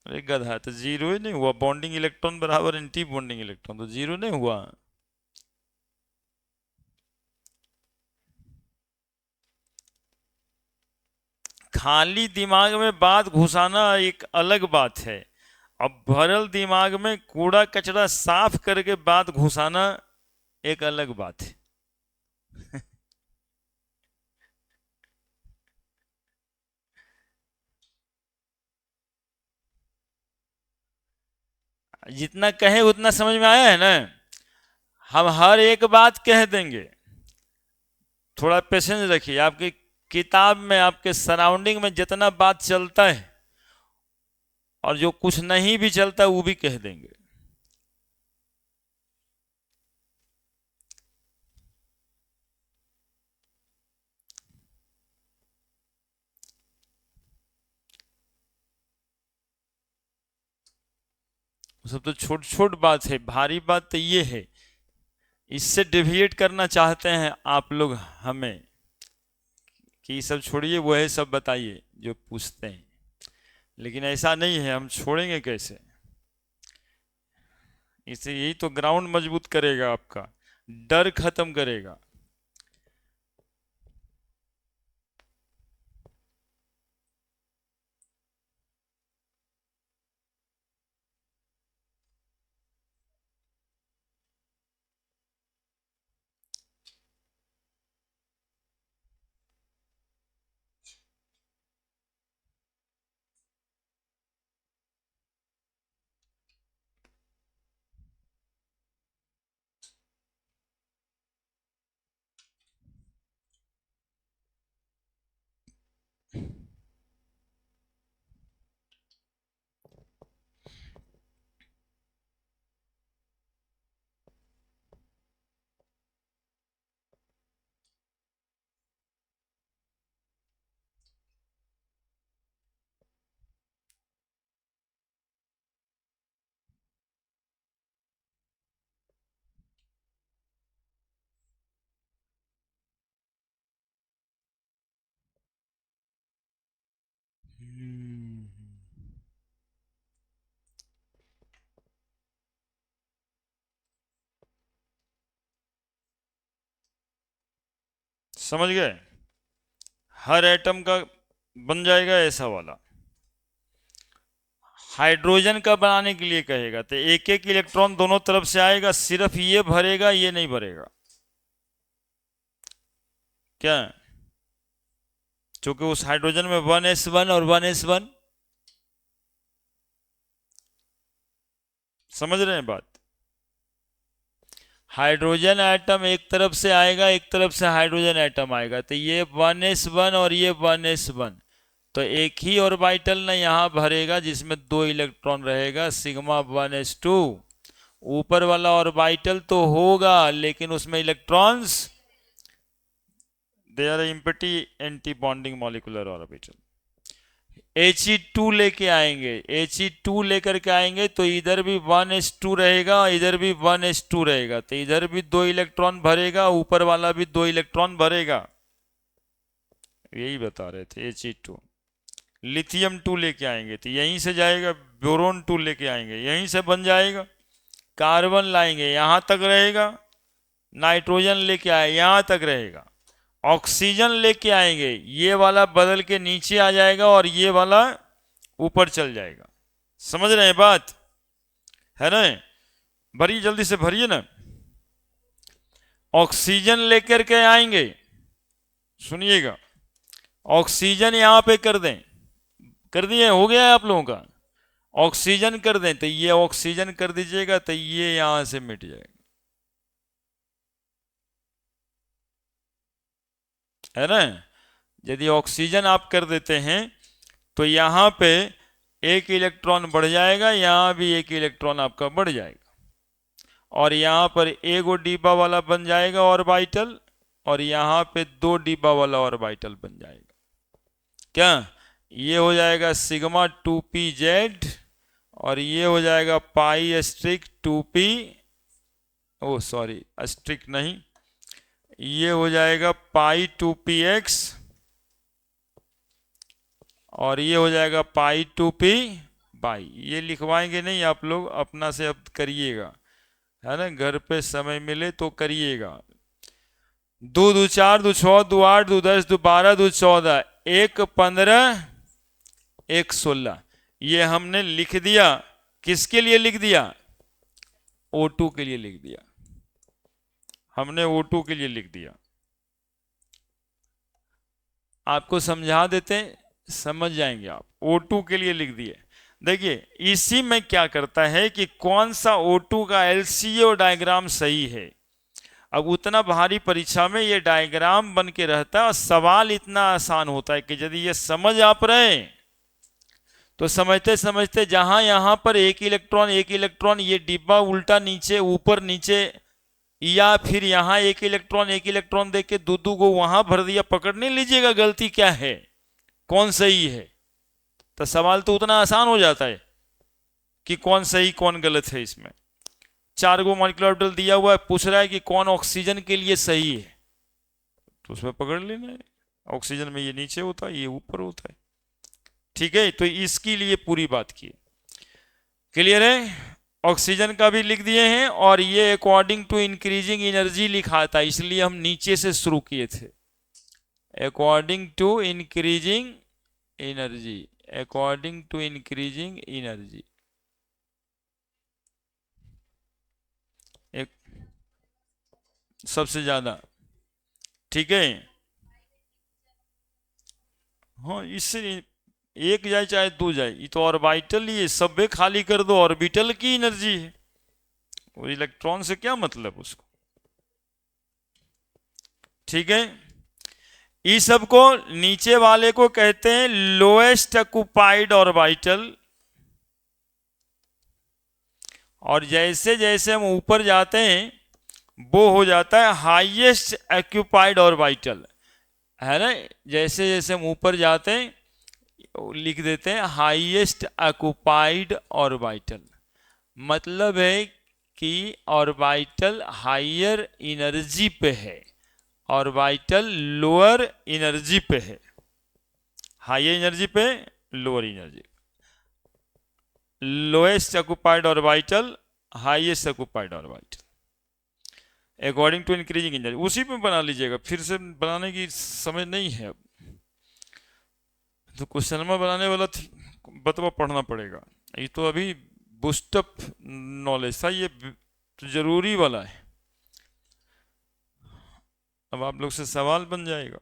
अरे गधा, तो जीरो ही नहीं हुआ, बॉन्डिंग इलेक्ट्रॉन बराबर एंटी बॉन्डिंग इलेक्ट्रॉन, तो जीरो नहीं हुआ। खाली दिमाग में बात घुसाना एक अलग बात है, अब भरल दिमाग में कूड़ा कचरा साफ करके बात घुसाना एक अलग बात है। जितना कहे उतना समझ में आया है ना। हम हर एक बात कह देंगे, थोड़ा पेशेंस रखिए। आपकी किताब में, आपके सराउंडिंग में जितना बात चलता है और जो कुछ नहीं भी चलता वो भी कह देंगे। वो सब तो छोट छोट बात है, भारी बात तो ये है। इससे डिविएट करना चाहते हैं आप लोग हमें कि ये सब छोड़िए, वो है सब बताइए जो पूछते हैं, लेकिन ऐसा नहीं है, हम छोड़ेंगे कैसे। इसे यही तो ग्राउंड मजबूत करेगा, आपका डर खत्म करेगा। समझ गए। हर एटम का बन जाएगा ऐसा वाला। हाइड्रोजन का बनाने के लिए कहेगा तो एक एक इलेक्ट्रॉन दोनों तरफ से आएगा, सिर्फ ये भरेगा, ये नहीं भरेगा। क्या? क्योंकि उस हाइड्रोजन में 1s1 और 1s1, समझ रहे हैं बात। हाइड्रोजन एटम एक तरफ से आएगा, एक तरफ से हाइड्रोजन एटम आएगा, तो ये 1s1 और ये 1s1, तो एक ही ऑर्बिटल ना यहाँ भरेगा जिसमें 2 इलेक्ट्रॉन रहेगा, सिग्मा 1s2। ऊपर वाला ऑर्बिटल तो होगा लेकिन उसमें electrons, they are empty anti bonding molecular orbital. He2 लेके आएंगे, He2 लेकर के आएंगे तो इधर भी 1s2 रहेगा, इधर भी 1s2 रहेगा, तो इधर भी 2 इलेक्ट्रॉन भरेगा, ऊपर वाला भी 2 इलेक्ट्रॉन भरेगा। यही बता रहे थे He2। लिथियम 2 लेके आएंगे तो यहीं से जाएगा, बोरोन 2 लेके आएंगे यहीं से बन जाएगा, कार्बन लाएंगे यहां तक रहेगा, नाइट्रोजन लेके आए यहां तक रहेगा, ऑक्सीजन लेके आएंगे ये वाला बदल के नीचे आ जाएगा और ये वाला ऊपर चल जाएगा। समझ रहे हैं बात, है ना? भरिए, जल्दी से भरिए ना। ऑक्सीजन लेकर के आएंगे, सुनिएगा, ऑक्सीजन यहां पे कर दें, कर दिए, हो गया है आप लोगों का। ऑक्सीजन कर दें तो ये ऑक्सीजन कर दीजिएगा तो ये यहां से मिट जाएगा, है ना? यदि ऑक्सीजन आप कर देते हैं तो यहां पे एक इलेक्ट्रॉन बढ़ जाएगा, यहां भी एक इलेक्ट्रॉन आपका बढ़ जाएगा, और यहां पर एगो डिब्बा वाला बन जाएगा ऑर्बिटल, और यहां पे 2 डिब्बा वाला ऑर्बिटल बन जाएगा। क्या? ये हो जाएगा सिग्मा 2p z, और ये हो जाएगा पाई स्ट्रिक 2p, ओ सॉरी स्ट्रिक नहीं, ये हो जाएगा पाई 2px, और ये हो जाएगा पाई 2p बाई, ये लिखवाएंगे नहीं आप लोग, अपना से अब करिएगा, है ना, घर पे समय मिले तो करिएगा। दो दो चार, दो छः, दो आठ, दो 10, दो 12, दो 14, एक 15, एक 16। ये हमने लिख दिया। किसके लिए लिख दिया? O2 के लिए लिख दिया, हमने O2 के लिए लिख दिया। आपको समझा देते, समझ जाएंगे आप। O2 के लिए लिख दिए। देखिए इसी में क्या करता है कि कौन सा O2 का LCO डायग्राम सही है। अब उतना भारी परीक्षा में ये डायग्राम बन के रहता है और सवाल इतना आसान होता है कि यदि ये समझ आप रहे हैं तो समझते समझते जहां यहां पर एक इलेक्ट्रॉन ये डिब्बा उल्टा नीचे ऊपर नीचे, या फिर यहां एक इलेक्ट्रॉन देके दो दो को वहां भर दिया, पकड़ नहीं लीजिएगा गलती क्या है, कौन सही है। तो सवाल तो उतना आसान हो जाता है कि कौन सही कौन गलत है। इसमें 4 गो मॉलिक्यूलर ऑर्बिटल दिया हुआ है, पूछ रहा है कि कौन ऑक्सीजन के लिए सही है, तो उसमें पकड़ लेना है। ऑक्सीजन में ये नीचे होता है, ये ऊपर होता है। ठीक है, तो इसके लिए पूरी बात की। क्लियर है? ऑक्सीजन का भी लिख दिए हैं, और ये अकॉर्डिंग टू इंक्रीजिंग एनर्जी लिखा था, इसलिए हम नीचे से शुरू किए थे। According to increasing energy, according to increasing energy, एक सबसे ज्यादा। ठीक है, हाँ, इससे एक जाए चाहे दो जाए, ये तो ऑर्बिटल, ये सब खाली कर दो, ऑर्बिटल की एनर्जी है, और इलेक्ट्रॉन से क्या मतलब उसको। ठीक है, इस सब को नीचे वाले को कहते हैं लोएस्ट ऑक्युपाइड ऑर्बिटल, और जैसे जैसे हम ऊपर जाते हैं वो हो जाता है हाईएस्ट ऑक्युपाइड ऑर्बिटल, है ना। जैसे जैसे हम ऊपर जाते हैं लिख देते हैं हाईएस्ट ऑक्युपाइड ऑर्बिटल, मतलब है कि ऑर्बिटल हायर एनर्जी पे है, ऑर्बिटल लोअर एनर्जी पे है, हायर एनर्जी पे lower energy, lowest occupied orbital highest occupied orbital, according to increasing energy. उसी में बना लीजिएगा, फिर से बनाने की समझ नहीं है अब, तो क्वेश्चन में बनाने वाला बतवा पढ़ना पड़ेगा। ये तो अभी बूस्टअप नॉलेज था, ये तो जरूरी वाला है। अब आप लोग से सवाल बन जाएगा।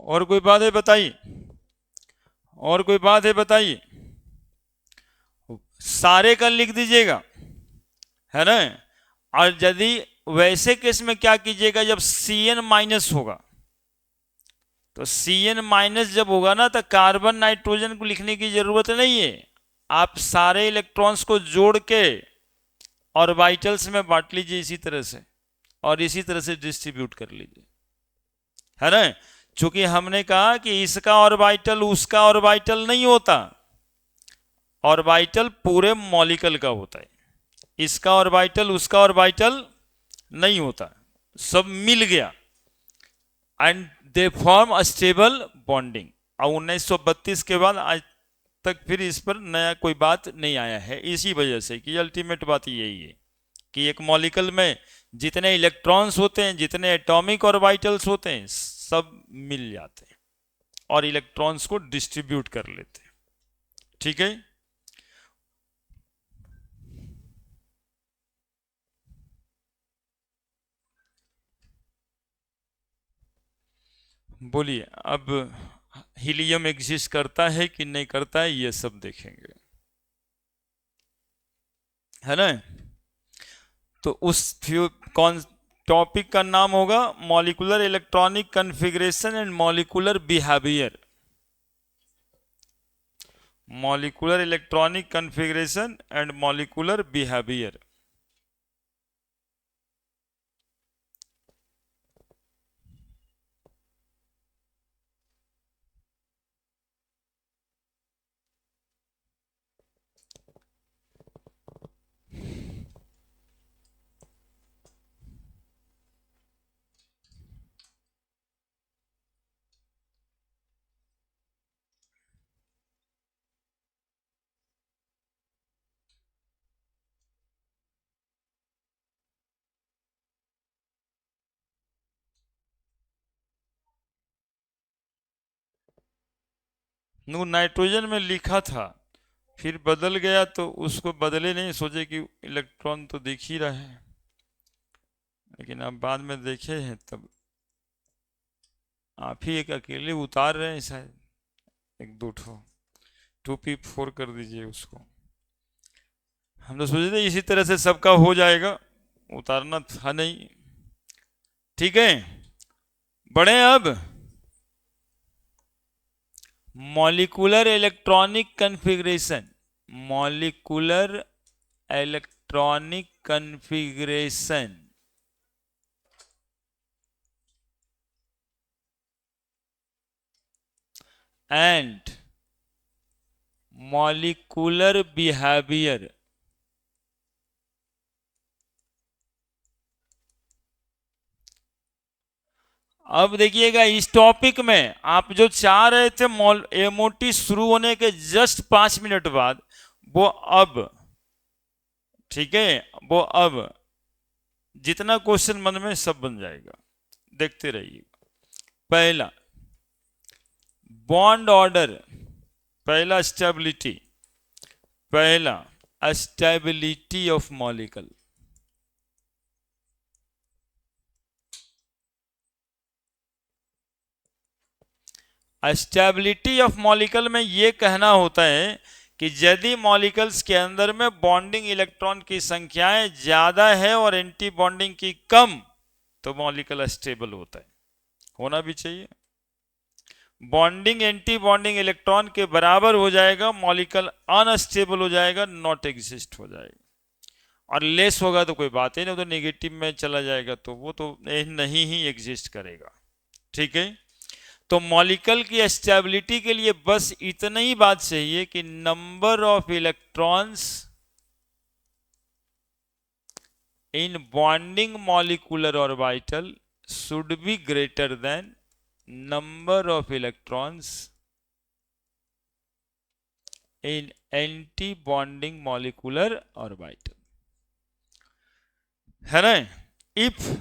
और कोई बात है बताइए, और कोई बात है बताइए। सारे का लिख दीजिएगा, है ना। और यदि वैसे केस में क्या कीजिएगा, जब Cn माइनस होगा, तो Cn माइनस जब होगा ना, तो कार्बन नाइट्रोजन को लिखने की जरूरत नहीं है, आप सारे इलेक्ट्रॉन्स को जोड़ के ऑर्बिटल्स में बांट लीजिए इसी तरह से, और इसी तरह से डिस्ट्रीब्यूट कर लीजिए, है ना। चूंकि हमने कहा कि इसका ऑर्बिटल उसका ऑर्बिटल नहीं होता, ऑर्बिटल पूरे मॉलिक्यूल का होता है, इसका ऑर्बिटल उसका ऑर्बिटल नहीं होता, सब मिल गया, and they form a stable bonding. और 1932 के बाद आज तक फिर इस पर नया कोई बात नहीं आया है, इसी वजह से कि अल्टीमेट बात यही है कि एक मॉलिक्यूल में जितने इलेक्ट्रॉन्स होते हैं, जितने एटॉमिक ऑर्बिटल्स होते हैं, सब मिल जाते हैं और इलेक्ट्रॉन्स को डिस्ट्रीब्यूट कर लेते हैं। ठीक है, बोलिए अब, हीलियम एग्जिस्ट करता है कि नहीं करता है, ये सब देखेंगे, है ना। तो उस कौन टॉपिक का नाम होगा molecular electronic configuration and molecular behaviour. Molecular electronic configuration and molecular behaviour. वो नाइट्रोजन में लिखा था, फिर बदल गया, तो उसको बदले नहीं, सोचे कि इलेक्ट्रॉन तो दिख ही रहा है, लेकिन अब बाद में देखे हैं तब आप ही एक अकेले उतार रहे हैं शायद, एक दो ठो 2p4 कर दीजिए उसको। हम तो सोचे थे इसी तरह से सबका हो जाएगा, उतारना था नहीं। ठीक है, बढ़े अब। Molecular electronic configuration, molecular electronic configuration and molecular behaviour. अब देखिएगा इस टॉपिक में आप जो चाह रहे थे एमओटी शुरू होने के जस्ट 5 मिनट बाद, वो अब, ठीक है, वो अब जितना क्वेश्चन मन में सब बन जाएगा, देखते रहिए। पहला बॉन्ड ऑर्डर, पहला स्टेबिलिटी, पहला stability of molecule. Stability of molecule में यह कहना होता है कि यदि मॉलिक्यूल्स के अंदर में बॉन्डिंग इलेक्ट्रॉन की संख्याएं ज्यादा है और एंटी बॉन्डिंग की कम, तो मॉलिक्यूल स्टेबल होता है, होना भी चाहिए। बॉन्डिंग एंटी बॉन्डिंग इलेक्ट्रॉन के बराबर हो जाएगा, मॉलिक्यूल अनस्टेबल हो जाएगा, नॉट एग्जिस्ट हो जाएगा। और लेस होगा तो कोई बात ही नहीं, तो नेगेटिव में चला जाएगा, तो वो तो नहीं ही एग्जिस्ट करेगा। ठीक है, तो मॉलिक्यूल की स्टेबिलिटी के लिए बस इतना ही बात चाहिए कि number of electrons in bonding molecular orbital should be greater than number of electrons in anti bonding molecular orbital, है ना। If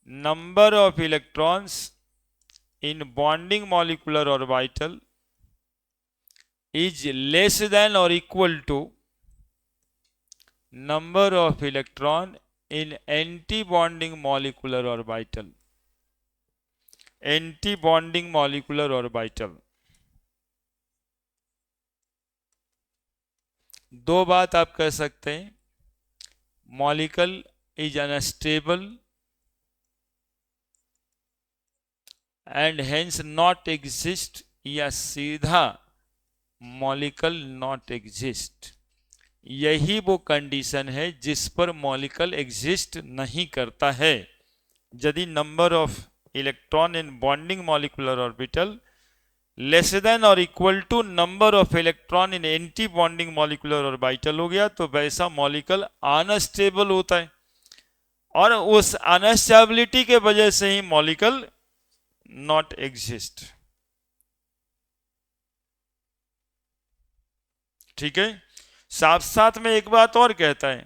number of electrons in bonding molecular orbital is less than or equal to number of electron in anti-bonding molecular orbital, anti-bonding molecular orbital। दो बात आप कह सकते हैं, molecule is unstable and hence not exist, या सीधा molecule not exist. यही वो कंडीशन है जिस पर मॉलिक्यूल एग्जिस्ट नहीं करता है। यदि number of electron in bonding molecular orbital less than और equal to number of electron in anti bonding molecular orbital हो गया, तो वैसा मॉलिक्यूल अनस्टेबल होता है, और उस अनस्टेबिलिटी के वजह से ही मॉलिक्यूल नॉट एग्जिस्ट। ठीक है, साथ साथ में एक बात और कहता है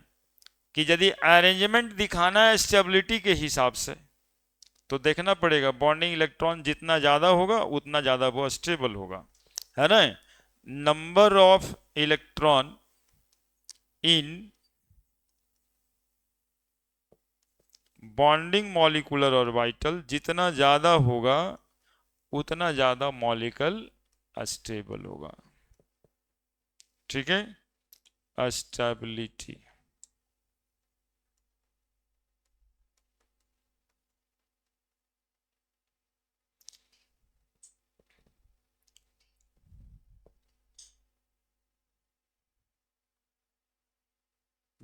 कि यदि अरेंजमेंट दिखाना है स्टेबिलिटी के हिसाब से, तो देखना पड़ेगा बॉन्डिंग इलेक्ट्रॉन जितना ज्यादा होगा उतना ज्यादा वो स्टेबल होगा, है ना। Number of electron in bonding molecular orbital जितना ज्यादा होगा उतना ज्यादा मॉलिक्यूल अस्टेबल होगा। ठीक है, अस्टेबिलिटी।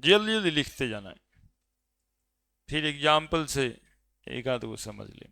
जल्दी जल्दी लिखते जाना है, फिर एग्जाम्पल से एक आध को समझ लें।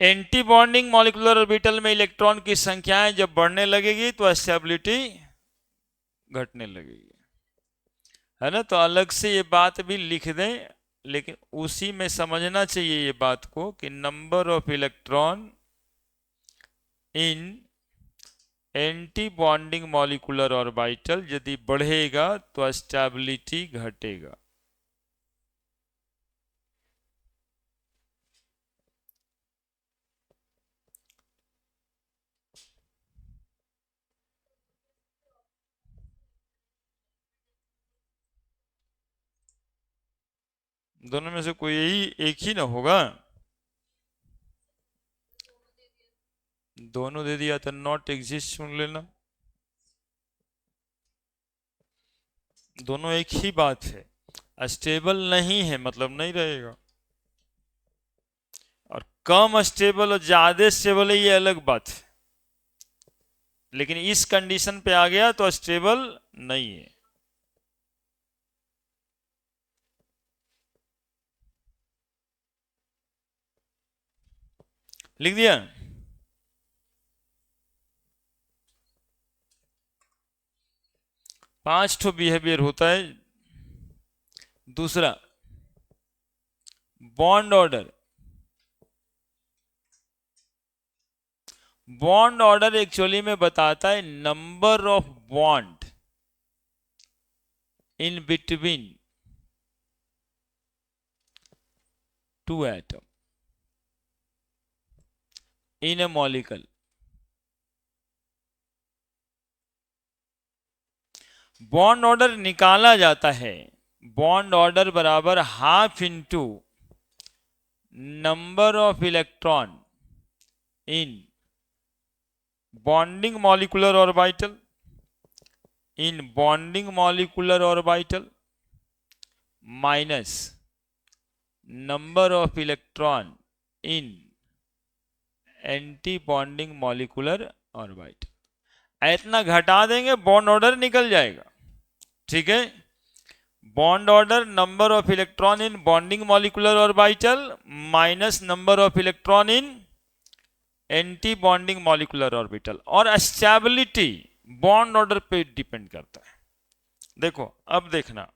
एंटी बॉन्डिंग मॉलिक्यूलर ऑर्बिटल में इलेक्ट्रॉन की संख्याएं जब बढ़ने लगेगी तो स्टेबिलिटी घटने लगेगी, है ना। तो अलग से ये बात भी लिख दें, लेकिन उसी में समझना चाहिए ये बात को कि number of electron in anti bonding molecular orbital यदि बढ़ेगा तो स्टेबिलिटी घटेगा। दोनों में से कोई एक ही ना होगा। दोनों दे दिया तो नॉट एग्जिस्ट सुन लेना। दोनों एक ही बात है, स्टेबल नहीं है मतलब नहीं रहेगा, और कम स्टेबल और ज्यादा स्टेबल है ये अलग बात है, लेकिन इस कंडीशन पे आ गया तो स्टेबल नहीं है। लिख दिया। पांच ठो बिहेवियर होता है। दूसरा, bond order. Bond order actually में बताता है number of bond in between two atom in A molecule. Bond order निकाला जाता है, बॉन्ड ऑर्डर बराबर half into number of electron in bonding molecular orbital, in bonding molecular orbital minus number of electron in anti bonding molecular orbital. इतना घटा देंगे bond order निकल जाएगा। ठीक है, bond order number of electron in bonding molecular orbital minus number of electron in anti bonding molecular orbital. और stability bond order पे depend करता है। देखो अब देखना,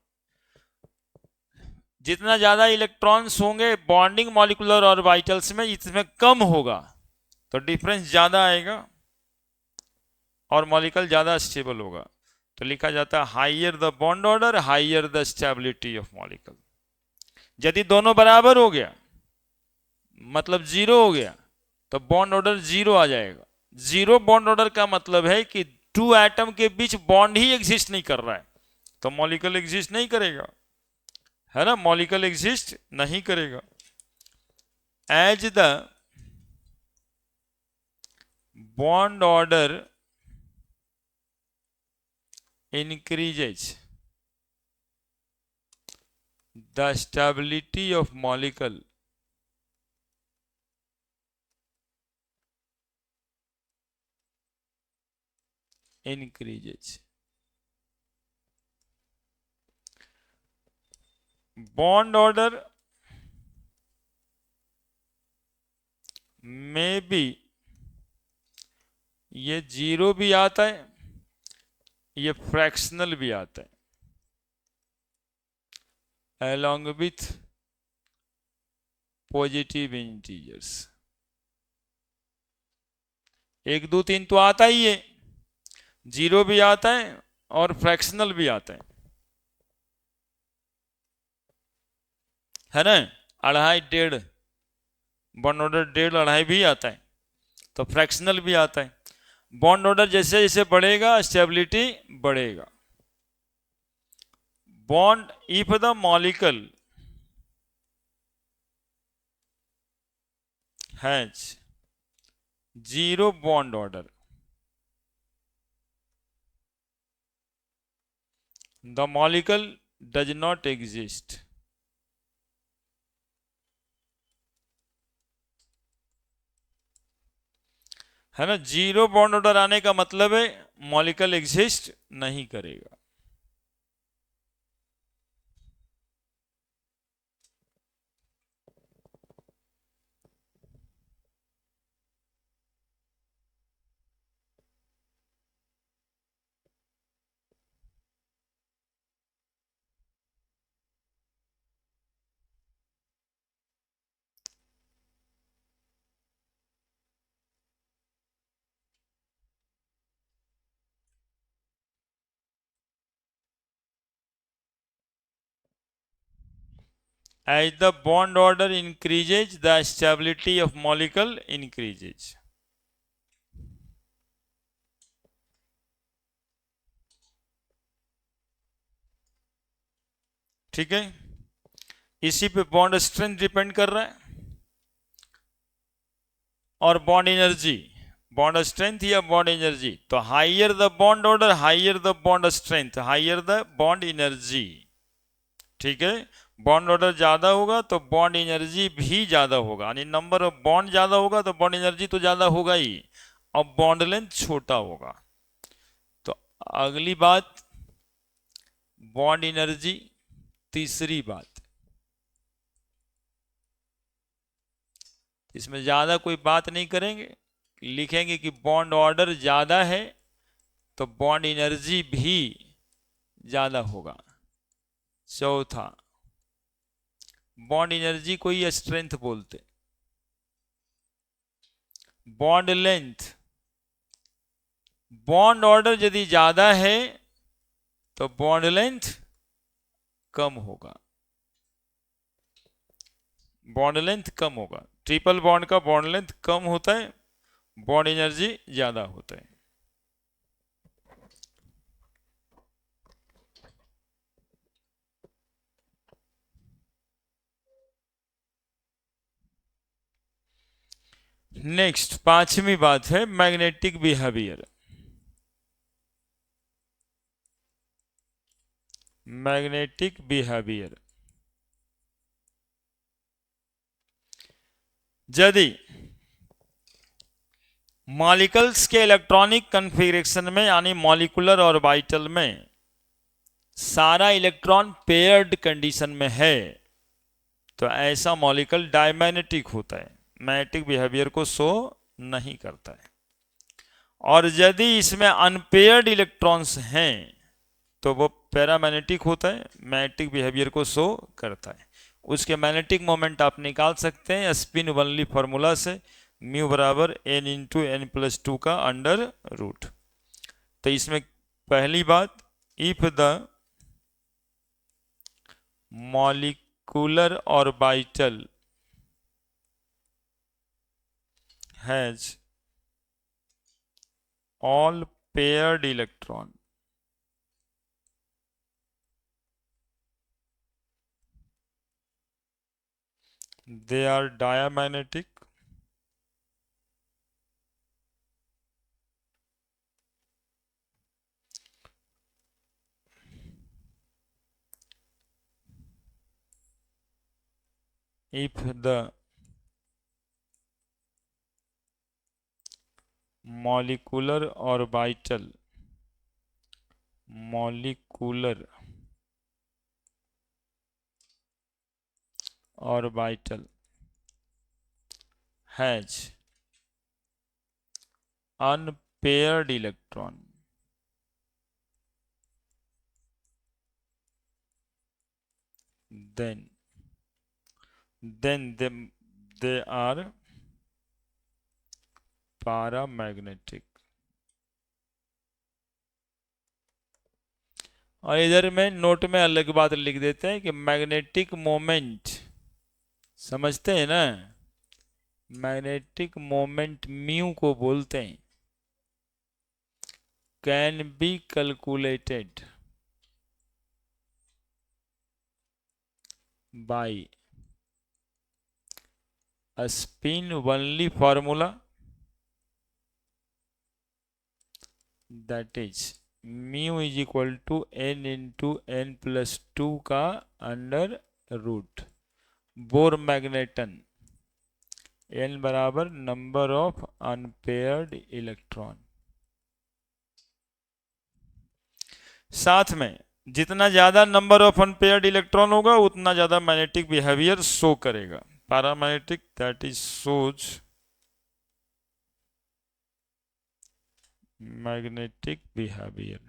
जितना ज्यादा इलेक्ट्रॉन्स होंगे बॉन्डिंग मॉलिक्यूलर ऑर्बिटल्स में इसमें कम होगा तो डिफरेंस ज्यादा आएगा और मॉलिक्यूल ज्यादा स्टेबल होगा। तो लिखा जाता है higher the bond order higher the stability of molecule. यदि दोनों बराबर हो गया मतलब जीरो हो गया तो बॉन्ड ऑर्डर जीरो आ जाएगा। जीरो बॉन्ड ऑर्डर का मतलब है कि टू एटम के बीच बॉन्ड ही एग्जिस्ट नहीं कर रहा है, तो मॉलिक्यूल एग्जिस्ट नहीं करेगा, है ना। मॉलिक्यूल एग्जिस्ट नहीं करेगा। As the bond order increases the stability of molecule increases। Bond order में भी ये जीरो भी आता है ये फ्रैक्शनल भी आता है along with पॉजिटिव इंटीजर्स। 1 2 3 तो आता ही है, 0 भी आता है और फ्रैक्शनल भी आता है ना। 2.5 1.5 बॉन्ड ऑर्डर 1.5 2.5 भी आता है, तो फ्रैक्शनल भी आता है। बॉन्ड ऑर्डर जैसे जैसे बढ़ेगा स्टेबिलिटी बढ़ेगा। Bond if the molecule has 0 bond order, the molecule does not exist. है ना, 0 बॉन्ड ऑर्डर आने का मतलब है मॉलिक्यूल एग्जिस्ट नहीं करेगा। As the bond order increases, the stability of molecule increases. ठीक है, इसी पे बॉन्ड स्ट्रेंथ डिपेंड कर रहा है और बॉन्ड एनर्जी। बॉन्ड स्ट्रेंथ या बॉन्ड एनर्जी, तो higher the bond order higher the bond strength higher the bond energy. ठीक है, बॉन्ड ऑर्डर ज्यादा होगा तो बॉन्ड एनर्जी भी ज्यादा होगा, यानी नंबर ऑफ बॉन्ड ज्यादा होगा तो बॉन्ड एनर्जी तो ज्यादा होगा ही, अब बॉन्ड लेंथ छोटा होगा। तो अगली बात बॉन्ड एनर्जी। तीसरी बात, इसमें ज्यादा कोई बात नहीं करेंगे, लिखेंगे कि बॉन्ड ऑर्डर ज्यादा है तो बॉन्ड एनर्जी भी ज्यादा होगा। चौथा, बॉन्ड एनर्जी को ही स्ट्रेंथ बोलते। बॉन्ड लेंथ, बॉन्ड ऑर्डर यदि ज्यादा है तो बॉन्ड लेंथ कम होगा, बॉन्ड लेंथ कम होगा। ट्रिपल बॉन्ड का बॉन्ड लेंथ कम होता है, बॉन्ड एनर्जी ज्यादा होता है। नेक्स्ट 5वीं बात है मैग्नेटिक बिहेवियर। मैग्नेटिक बिहेवियर, यदि मॉलिक्यूल्स के इलेक्ट्रॉनिक कन्फिग्रेशन में यानी मॉलिक्यूलर ऑर्बिटल में सारा इलेक्ट्रॉन पेयर्ड कंडीशन में है तो ऐसा मॉलिक्यूल डायमैग्नेटिक होता है, मैग्नेटिक बिहेवियर को शो नहीं करता है। और यदि इसमें अनपेयर्ड इलेक्ट्रॉन्स हैं तो वो पैरामैग्नेटिक होता है, मैग्नेटिक बिहेवियर को शो करता है। उसके मैग्नेटिक मोमेंट आप निकाल सकते हैं स्पिन वनली फॉर्मूला से, म्यू बराबर n इंटू एन प्लस 2 का अंडर रूट। तो इसमें पहली बात, if the molecular orbital has all paired electron, they are diamagnetic if the molecular orbital has unpaired electron, then they are paramagnetic। और इधर में नोट में अलग बात लिख देते हैं कि मैग्नेटिक मोमेंट, समझते हैं ना, मैग्नेटिक मोमेंट म्यू को बोलते हैं, can be calculated by a spin only formula, that is mu is equal to n into n plus 2 का under root. Bohr magneton n बराबर नंबर ऑफ अनपेयर्ड इलेक्ट्रॉन। साथ में जितना ज्यादा नंबर ऑफ अनपेयर्ड इलेक्ट्रॉन होगा उतना ज्यादा magnetic behaviour show करेगा। Paramagnetic that is shows magnetic behaviour.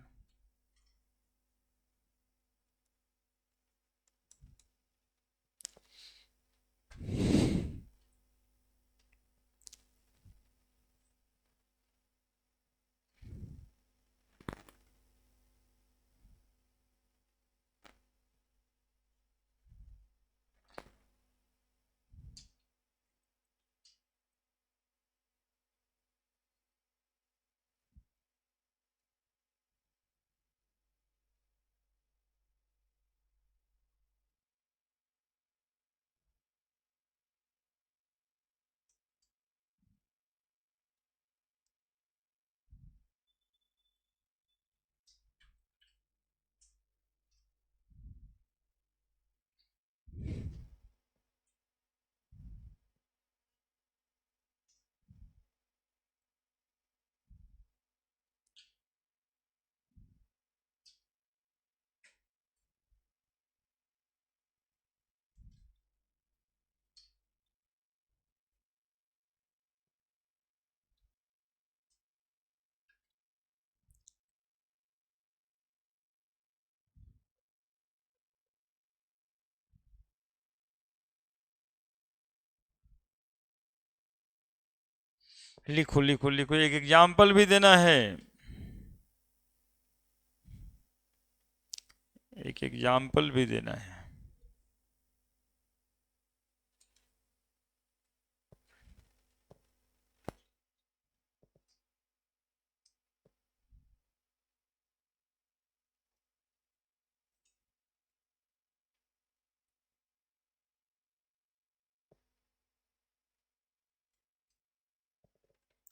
लिखो लिखो लिखो, एक एग्जाम्पल भी देना है, एक एग्जाम्पल भी देना है।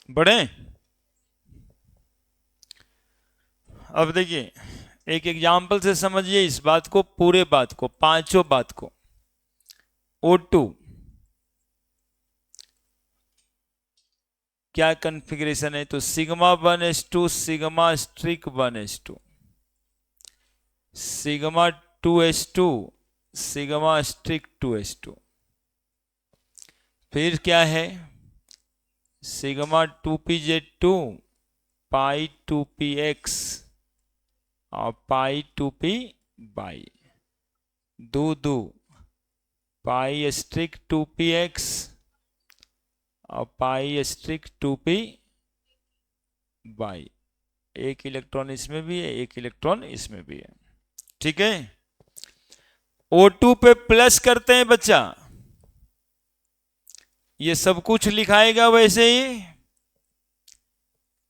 बढ़े। अब देखिए एक एग्जाम्पल से समझिए इस बात को, पूरे बात को, पांचों बात को। O2 क्या कॉन्फ़िगरेशन है, तो sigma 1s2 sigma streak 1s2, sigma 2s2 sigma streak 2s2। फिर क्या है, सिग्मा 2pz2 पाई 2px और पाई 2p बाई दो पाई स्ट्रिक 2px और पाई स्ट्रिक 2p बाई। एक इलेक्ट्रॉन इसमें भी है, एक इलेक्ट्रॉन इसमें भी है, ठीक है। O2 पे प्लस करते हैं बच्चा, ये सब कुछ लिखाएगा वैसे ही,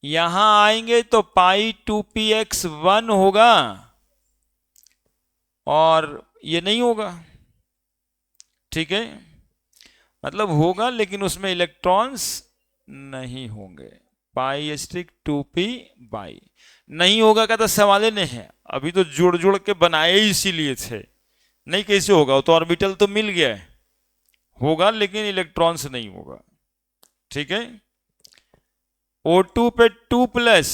यहां आएंगे तो पाई 2px 1 होगा और ये नहीं होगा, ठीक है, मतलब होगा लेकिन उसमें इलेक्ट्रॉन्स नहीं होंगे। पाई स्ट्रिक 2p बाई नहीं होगा का तो सवाल ही नहीं है, अभी तो जोड़ जोड़ के बनाए इसीलिए थे, नहीं कैसे होगा, तो ऑर्बिटल तो मिल गया है, होगा लेकिन इलेक्ट्रॉन्स नहीं होगा, ठीक है। O2 पे 2 प्लस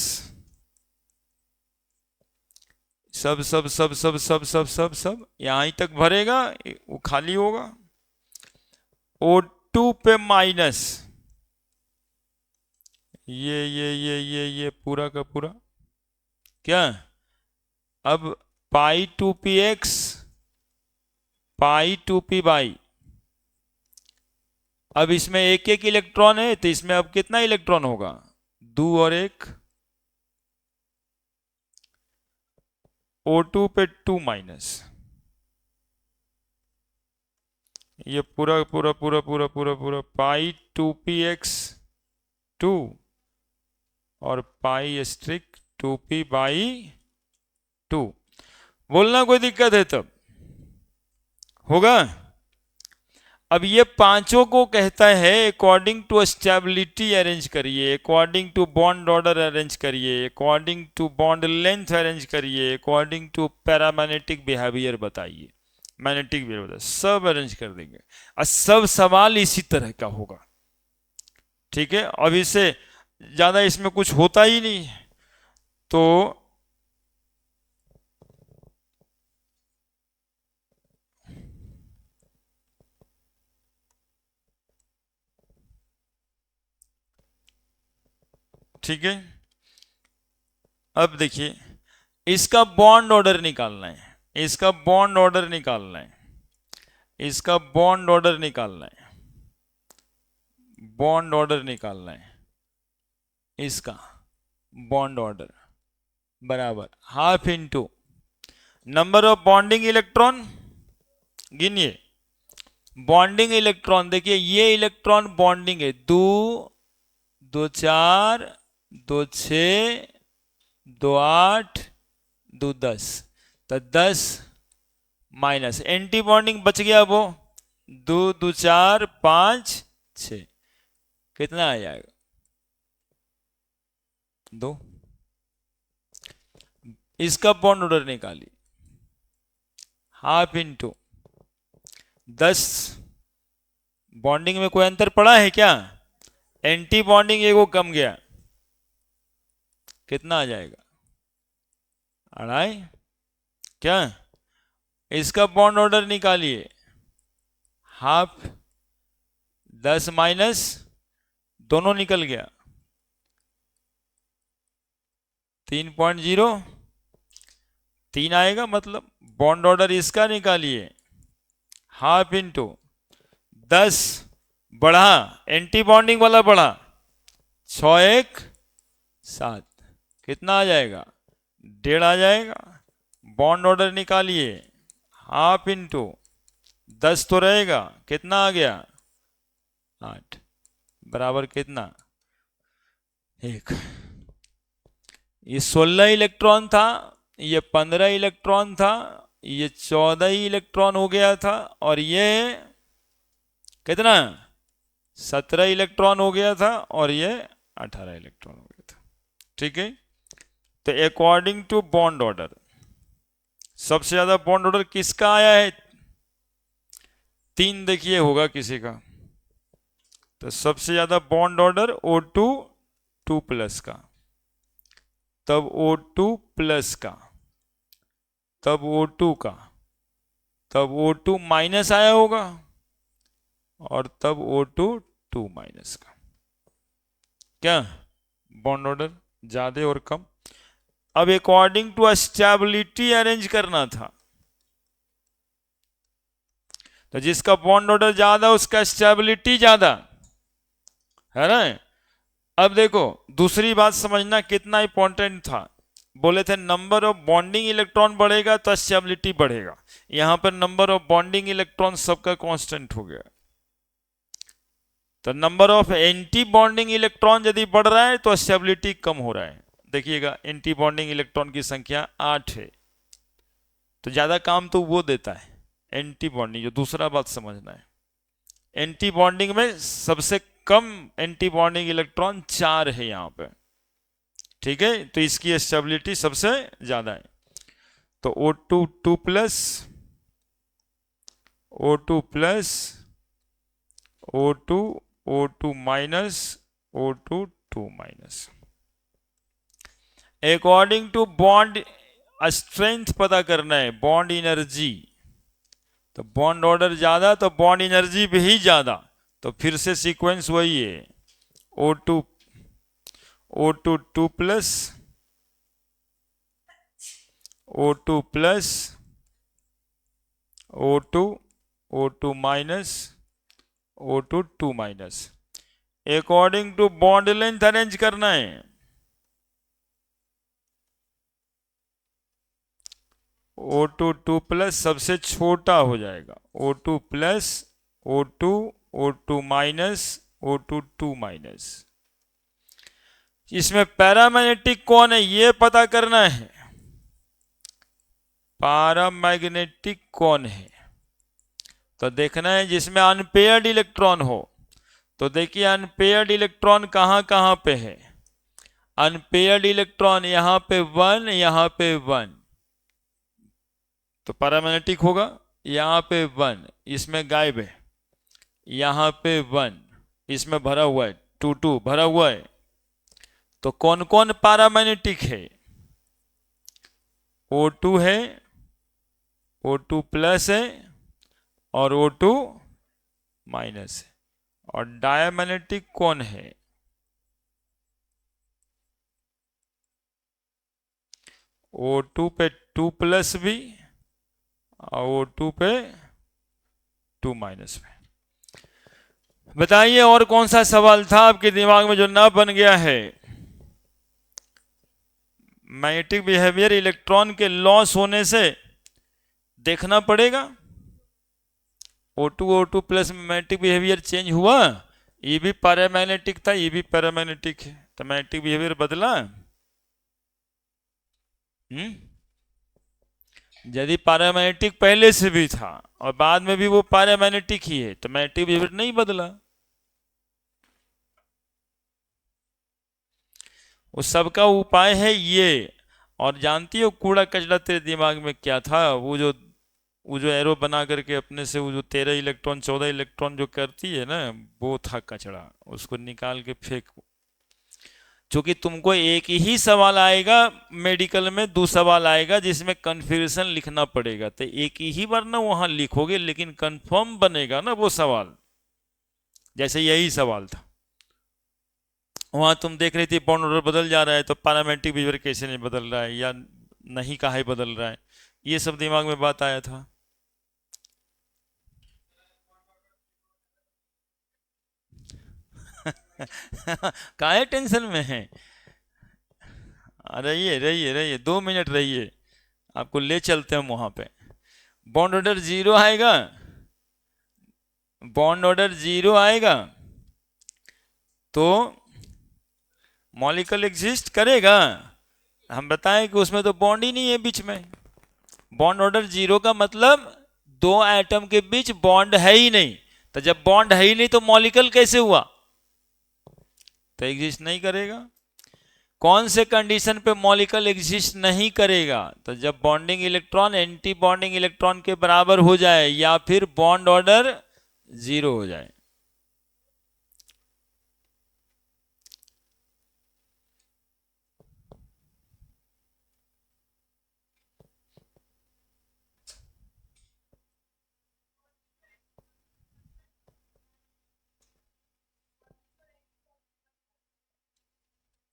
सब सब सब सब सब सब सब सब यहां तक भरेगा, वो खाली होगा। O2 पे माइनस ये पूरा का पूरा क्या, अब पाई 2px पाई 2p बाई, अब इसमें एक एक इलेक्ट्रॉन है तो इसमें अब कितना इलेक्ट्रॉन होगा, 2 और 1, O2 पे 2 माइनस, ये पूरा पूरा पूरा पूरा पूरा पूरा पाई 2px 2 और पाई स्ट्रिक 2p बाई 2, बोलना कोई दिक्कत है तब होगा। अब ये पांचों को कहता है अकॉर्डिंग टू स्टेबिलिटी अरेंज करिए, according to bond order arrange करिए, according to bond length arrange करिए, अकॉर्डिंग टू पैरामैग्नेटिक बिहेवियर बताइए, मैग्नेटिक बिहेवियर बताइए, सब अरेंज कर देंगे और सब सवाल इसी तरह का होगा। ठीक है, अब इससे ज्यादा इसमें कुछ होता ही नहीं, तो ठीक है। अब देखिए इसका बॉन्ड ऑर्डर निकालना है, इसका बॉन्ड ऑर्डर निकालना है, इसका बॉन्ड ऑर्डर निकालना है, बॉन्ड ऑर्डर निकालना है, इसका बॉन्ड ऑर्डर बराबर half into number of bonding electron, गिनिए बॉन्डिंग इलेक्ट्रॉन, देखिए ये इलेक्ट्रॉन बॉन्डिंग है, 2 2 4 2 6 2 8 2 10, तो 10 माइनस एंटी बॉन्डिंग बच गया वो 2 2 4 5 6, कितना आ जाएगा 2। इसका बॉन्ड ऑर्डर निकालिए, हाफ इंटू 10, बॉन्डिंग में कोई अंतर पड़ा है क्या, एंटी बॉन्डिंग एगो कम गया, कितना आ जाएगा 2.5, क्या इसका बॉन्ड ऑर्डर निकालिए, हाफ 10 माइनस दोनों निकल गया 3.0, 3 आएगा, मतलब बॉन्ड ऑर्डर इसका निकालिए, हाफ इंटू 10 बढ़ा एंटी बॉन्डिंग वाला बढ़ा 6 1 7, कितना आ जाएगा 1.5 आ जाएगा, बॉन्ड ऑर्डर निकालिए, हाफ इंटू 10 तो रहेगा, कितना आ गया 8, बराबर कितना 1। ये 16 इलेक्ट्रॉन था, ये 15 इलेक्ट्रॉन था, ये 14 ही इलेक्ट्रॉन हो गया था, और ये कितना 17 इलेक्ट्रॉन हो गया था, और ये 18 इलेक्ट्रॉन हो गया था। ठीक है, तो अकॉर्डिंग टू बॉन्ड ऑर्डर सबसे ज्यादा बॉन्ड ऑर्डर किसका आया है, 3 देखिए होगा किसी का, तो सबसे ज्यादा बॉन्ड ऑर्डर O2 2+ का, तब O2 प्लस का, तब O2 का, तब O2 माइनस आया होगा, और तब O2 2 माइनस का, क्या बॉन्ड ऑर्डर ज्यादा और कम। अब अकॉर्डिंग टू स्टेबिलिटी अरेंज करना था, तो जिसका बॉन्ड ऑर्डर ज्यादा उसका स्टेबिलिटी ज्यादा है ना। अब देखो दूसरी बात समझना कितना इंपॉर्टेंट था, बोले थे नंबर ऑफ बॉन्डिंग इलेक्ट्रॉन बढ़ेगा तो स्टेबिलिटी बढ़ेगा, यहां पर नंबर ऑफ बॉन्डिंग इलेक्ट्रॉन सबका कांस्टेंट हो गया, तो number of anti bonding electron यदि बढ़ रहा है तो स्टेबिलिटी कम हो रहा है। देखिएगा एंटी बॉन्डिंग इलेक्ट्रॉन की संख्या 8 है, तो ज्यादा काम तो वो देता है एंटी बॉन्डिंग, जो दूसरा बात समझना है, एंटी बॉन्डिंग में सबसे कम एंटी बॉन्डिंग इलेक्ट्रॉन 4 है यहां पे, ठीक है, तो इसकी स्टेबिलिटी सबसे ज्यादा है, तो O2 2+, O2 plus, O2 O2 minus, O2 2 minus. According to bond strength पता करना है, बॉन्ड एनर्जी, तो बॉन्ड ऑर्डर ज्यादा तो बॉन्ड एनर्जी भी ही ज्यादा, तो फिर से सीक्वेंस वही है, O2 2+, O2 plus, O2 O2 minus O2 2 minus, according to bond length arrange करना है। O2 2 प्लस सबसे छोटा हो जाएगा, O2 plus O2 O2 minus O2 2 minus. इसमें पैरामैग्नेटिक कौन है ये पता करना है, पैरामैग्नेटिक कौन है तो देखना है जिसमें अनपेयर्ड इलेक्ट्रॉन हो। तो देखिए अनपेयर्ड इलेक्ट्रॉन कहाँ कहाँ पे है, अनपेयर्ड इलेक्ट्रॉन यहाँ पे 1, यहाँ पे 1, तो पैरामैग्नेटिक होगा। यहाँ पे 1 इसमें गायब है, यहाँ पे 1 इसमें भरा हुआ है, 2 2 भरा हुआ है। तो कौन कौन पैरामैग्नेटिक है, O2 है, O2 प्लस है और O2 माइनस है। और डायमैग्नेटिक कौन है, O2 पे 2 प्लस भी और O2 पे 2 माइनस भी। बताइए और कौन सा सवाल था आपके दिमाग में जो ना बन गया है। मैग्नेटिक बिहेवियर इलेक्ट्रॉन के लॉस होने से देखना पड़ेगा। O2 प्लस में मैग्नेटिक बिहेवियर चेंज हुआ, ये भी पैरामैग्नेटिक था, ये भी पैरामैग्नेटिक है, तो मैग्नेटिक बिहेवियर बदला। यदि पैरामैग्नेटिक पहले से भी था और बाद में भी वो पैरामैग्नेटिक ही है तो मैग्नेटिक बिहेवियर नहीं बदला। उस सबका उपाय है ये। और जानती हो कूड़ा कचरा तेरे दिमाग में क्या था, वो जो एरो बना करके अपने से वो जो 13 इलेक्ट्रॉन 14 इलेक्ट्रॉन जो करती है ना, वो था कचरा, उसको निकाल के फेंक। क्योंकि तुमको एक ही सवाल आएगा मेडिकल में, 2 सवाल आएगा जिसमें कन्फ्यूजन लिखना पड़ेगा, तो एक ही बार ना वहां लिखोगे लेकिन कंफर्म बनेगा ना वो सवाल। जैसे यही सवाल था, वहां तुम देख रही थी बॉन्ड ऑर्डर बदल जा रहा है तो पैरामैग्नेटिक बिहेवियर कैसे नहीं बदल रहा है या नहीं काहे बदल रहा है, ये सब दिमाग में बात आया था। काहे टेंशन में है, रहिए रहिए रहिए 2 मिनट रहिए, आपको ले चलते हैं वहां पे। बॉन्ड ऑर्डर 0 आएगा, बॉन्ड ऑर्डर 0 आएगा तो मॉलिक्यूल एग्जिस्ट करेगा। हम बताएं कि उसमें तो बॉन्ड ही नहीं है बीच में। बॉन्ड ऑर्डर 0 का मतलब 2 एटम के बीच बॉन्ड है ही नहीं, तो जब बॉन्ड है ही नहीं तो मॉलिक्यूल कैसे हुआ, तो एग्जिस्ट नहीं करेगा। कौन से कंडीशन पे मॉलिक्यूल एग्जिस्ट नहीं करेगा, तो जब bonding electron anti bonding electron के बराबर हो जाए या फिर बॉन्ड ऑर्डर 0 हो जाए।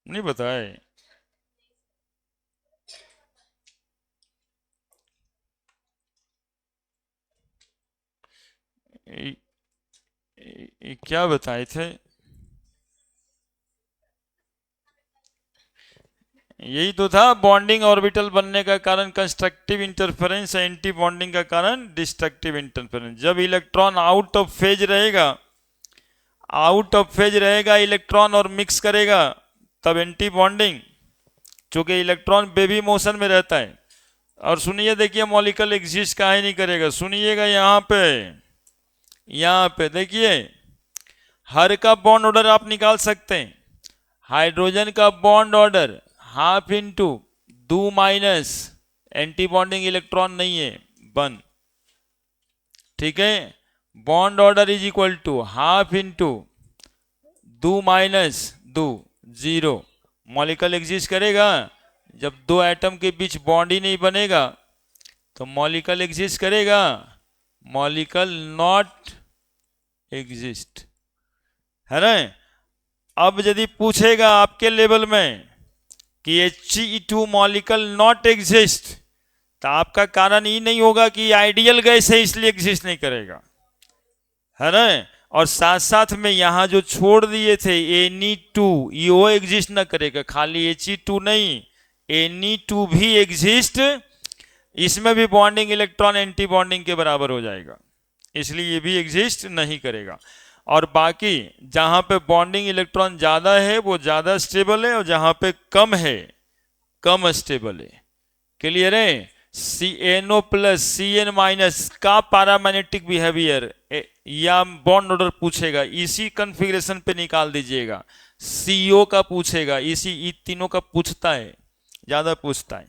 नहीं बताए, क्या बताए थे, यही तो था। बॉन्डिंग ऑर्बिटल बनने का कारण कंस्ट्रक्टिव इंटरफेरेंस, एंटी बॉन्डिंग का कारण डिस्ट्रक्टिव इंटरफेरेंस। जब इलेक्ट्रॉन आउट ऑफ फेज रहेगा, आउट ऑफ फेज रहेगा इलेक्ट्रॉन और मिक्स करेगा तब एंटी बॉन्डिंग, चूंकि इलेक्ट्रॉन बेबी मोशन में रहता है। और सुनिए देखिए मॉलिक्यूल एग्जिस्ट काहे नहीं करेगा, सुनिएगा यहाँ पे देखिए हर का बॉन्ड ऑर्डर आप निकाल सकते हैं। हाइड्रोजन का bond order half into 2 minus, anti bonding electron नहीं है 1, ठीक है। Bond order is equal to half into 2 minus 2 0। Molecule exist करेगा जब 2 एटम के बीच बॉन्ड ही नहीं बनेगा, तो मॉलिक्यूल एग्जिस्ट करेगा, मॉलिक्यूल नॉट एग्जिस्ट, है ना। अब यदि पूछेगा आपके लेवल में कि He2 मॉलिक्यूल नॉट एग्जिस्ट, तो आपका कारण ये नहीं होगा कि आइडियल गैस है इसलिए एग्जिस्ट नहीं करेगा। है ना। और साथ साथ में यहाँ जो छोड़ दिए थे Ni2, ये वो एग्जिस्ट ना करेगा, खाली He2 नहीं, Ni2 भी एग्जिस्ट, इसमें भी बॉन्डिंग इलेक्ट्रॉन एंटी बॉन्डिंग के बराबर हो जाएगा, इसलिए ये भी एग्जिस्ट नहीं करेगा। और बाकी जहां पे बॉन्डिंग इलेक्ट्रॉन ज्यादा है वो ज्यादा स्टेबल है, और जहां पे कम है कम स्टेबल है। क्लियर है। CNO प्लस CN माइनस का पैरामैग्नेटिक बिहेवियर या बॉन्ड ऑर्डर पूछेगा, इसी कॉन्फ़िगरेशन पे निकाल दीजिएगा। CO का पूछेगा, इसी तीनों का पूछता है, ज्यादा पूछता है।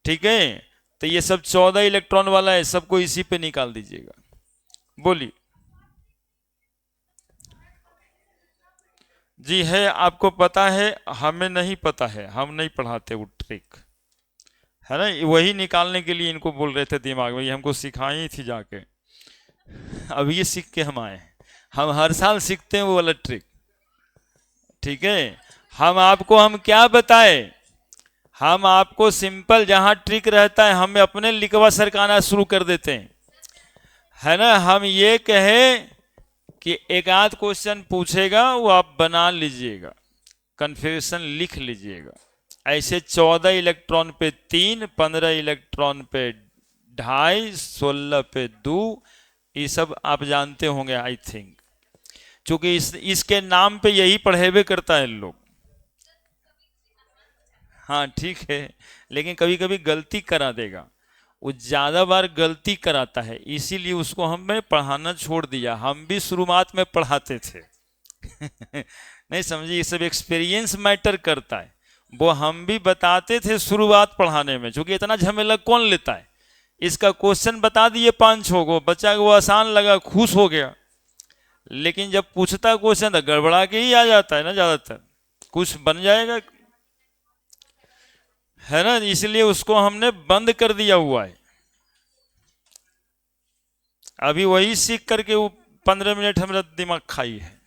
ठीक है, तो ये सब 14 इलेक्ट्रॉन वाला है, सबको इसी पे निकाल दीजिएगा। बोलिए। जी है, आपको पता है, हमें नहीं पता है, हम नहीं पढ़ाते वो ट्रिक, है ना। वही निकालने के लिए इनको बोल रहे थे दिमाग में, ये हमको सिखाई थी जाके, अब ये सीख के हम आए। हम हर साल सीखते हैं वो वाला ट्रिक। ठीक है, हम क्या बताए, हम आपको सिंपल जहां ट्रिक रहता है हमें अपने लिखवा सरकाना शुरू कर देते हैं, है ना। हम ये कहे कि एक आध क्वेश्चन पूछेगा वो आप बना लीजिएगा, कन्फिग्रेशन लिख लीजिएगा। ऐसे 14 इलेक्ट्रॉन पे 3, 15 इलेक्ट्रॉन पे 2.5, 16 पे 2, ये सब आप जानते होंगे आई थिंक, क्योंकि इसके नाम पे यही पढ़ेबे करता है लोग। हाँ ठीक है, लेकिन कभी कभी गलती करा देगा, वो ज्यादा बार गलती कराता है, इसीलिए उसको हमने पढ़ाना छोड़ दिया। हम भी शुरुआत में पढ़ाते थे नहीं समझिए, ये सब एक्सपीरियंस मैटर करता है। वो हम भी बताते थे शुरुआत पढ़ाने में, क्योंकि इतना झमेला कौन लेता है। इसका क्वेश्चन बता दिए 5-6 को, बच्चा को आसान लगा, खुश हो गया, लेकिन जब पूछता क्वेश्चन तो गड़बड़ा के ही आ जाता है ना, ज्यादातर कुछ बन जाएगा, है ना। इसलिए उसको हमने बंद कर दिया हुआ है। अभी वही सीख करके वो 15 मिनट हमारा दिमाग खाई है,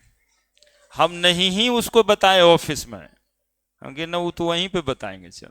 हम नहीं ही उसको बताए ऑफिस में, क्योंकि ना वो तो वहीं पे बताएंगे। चल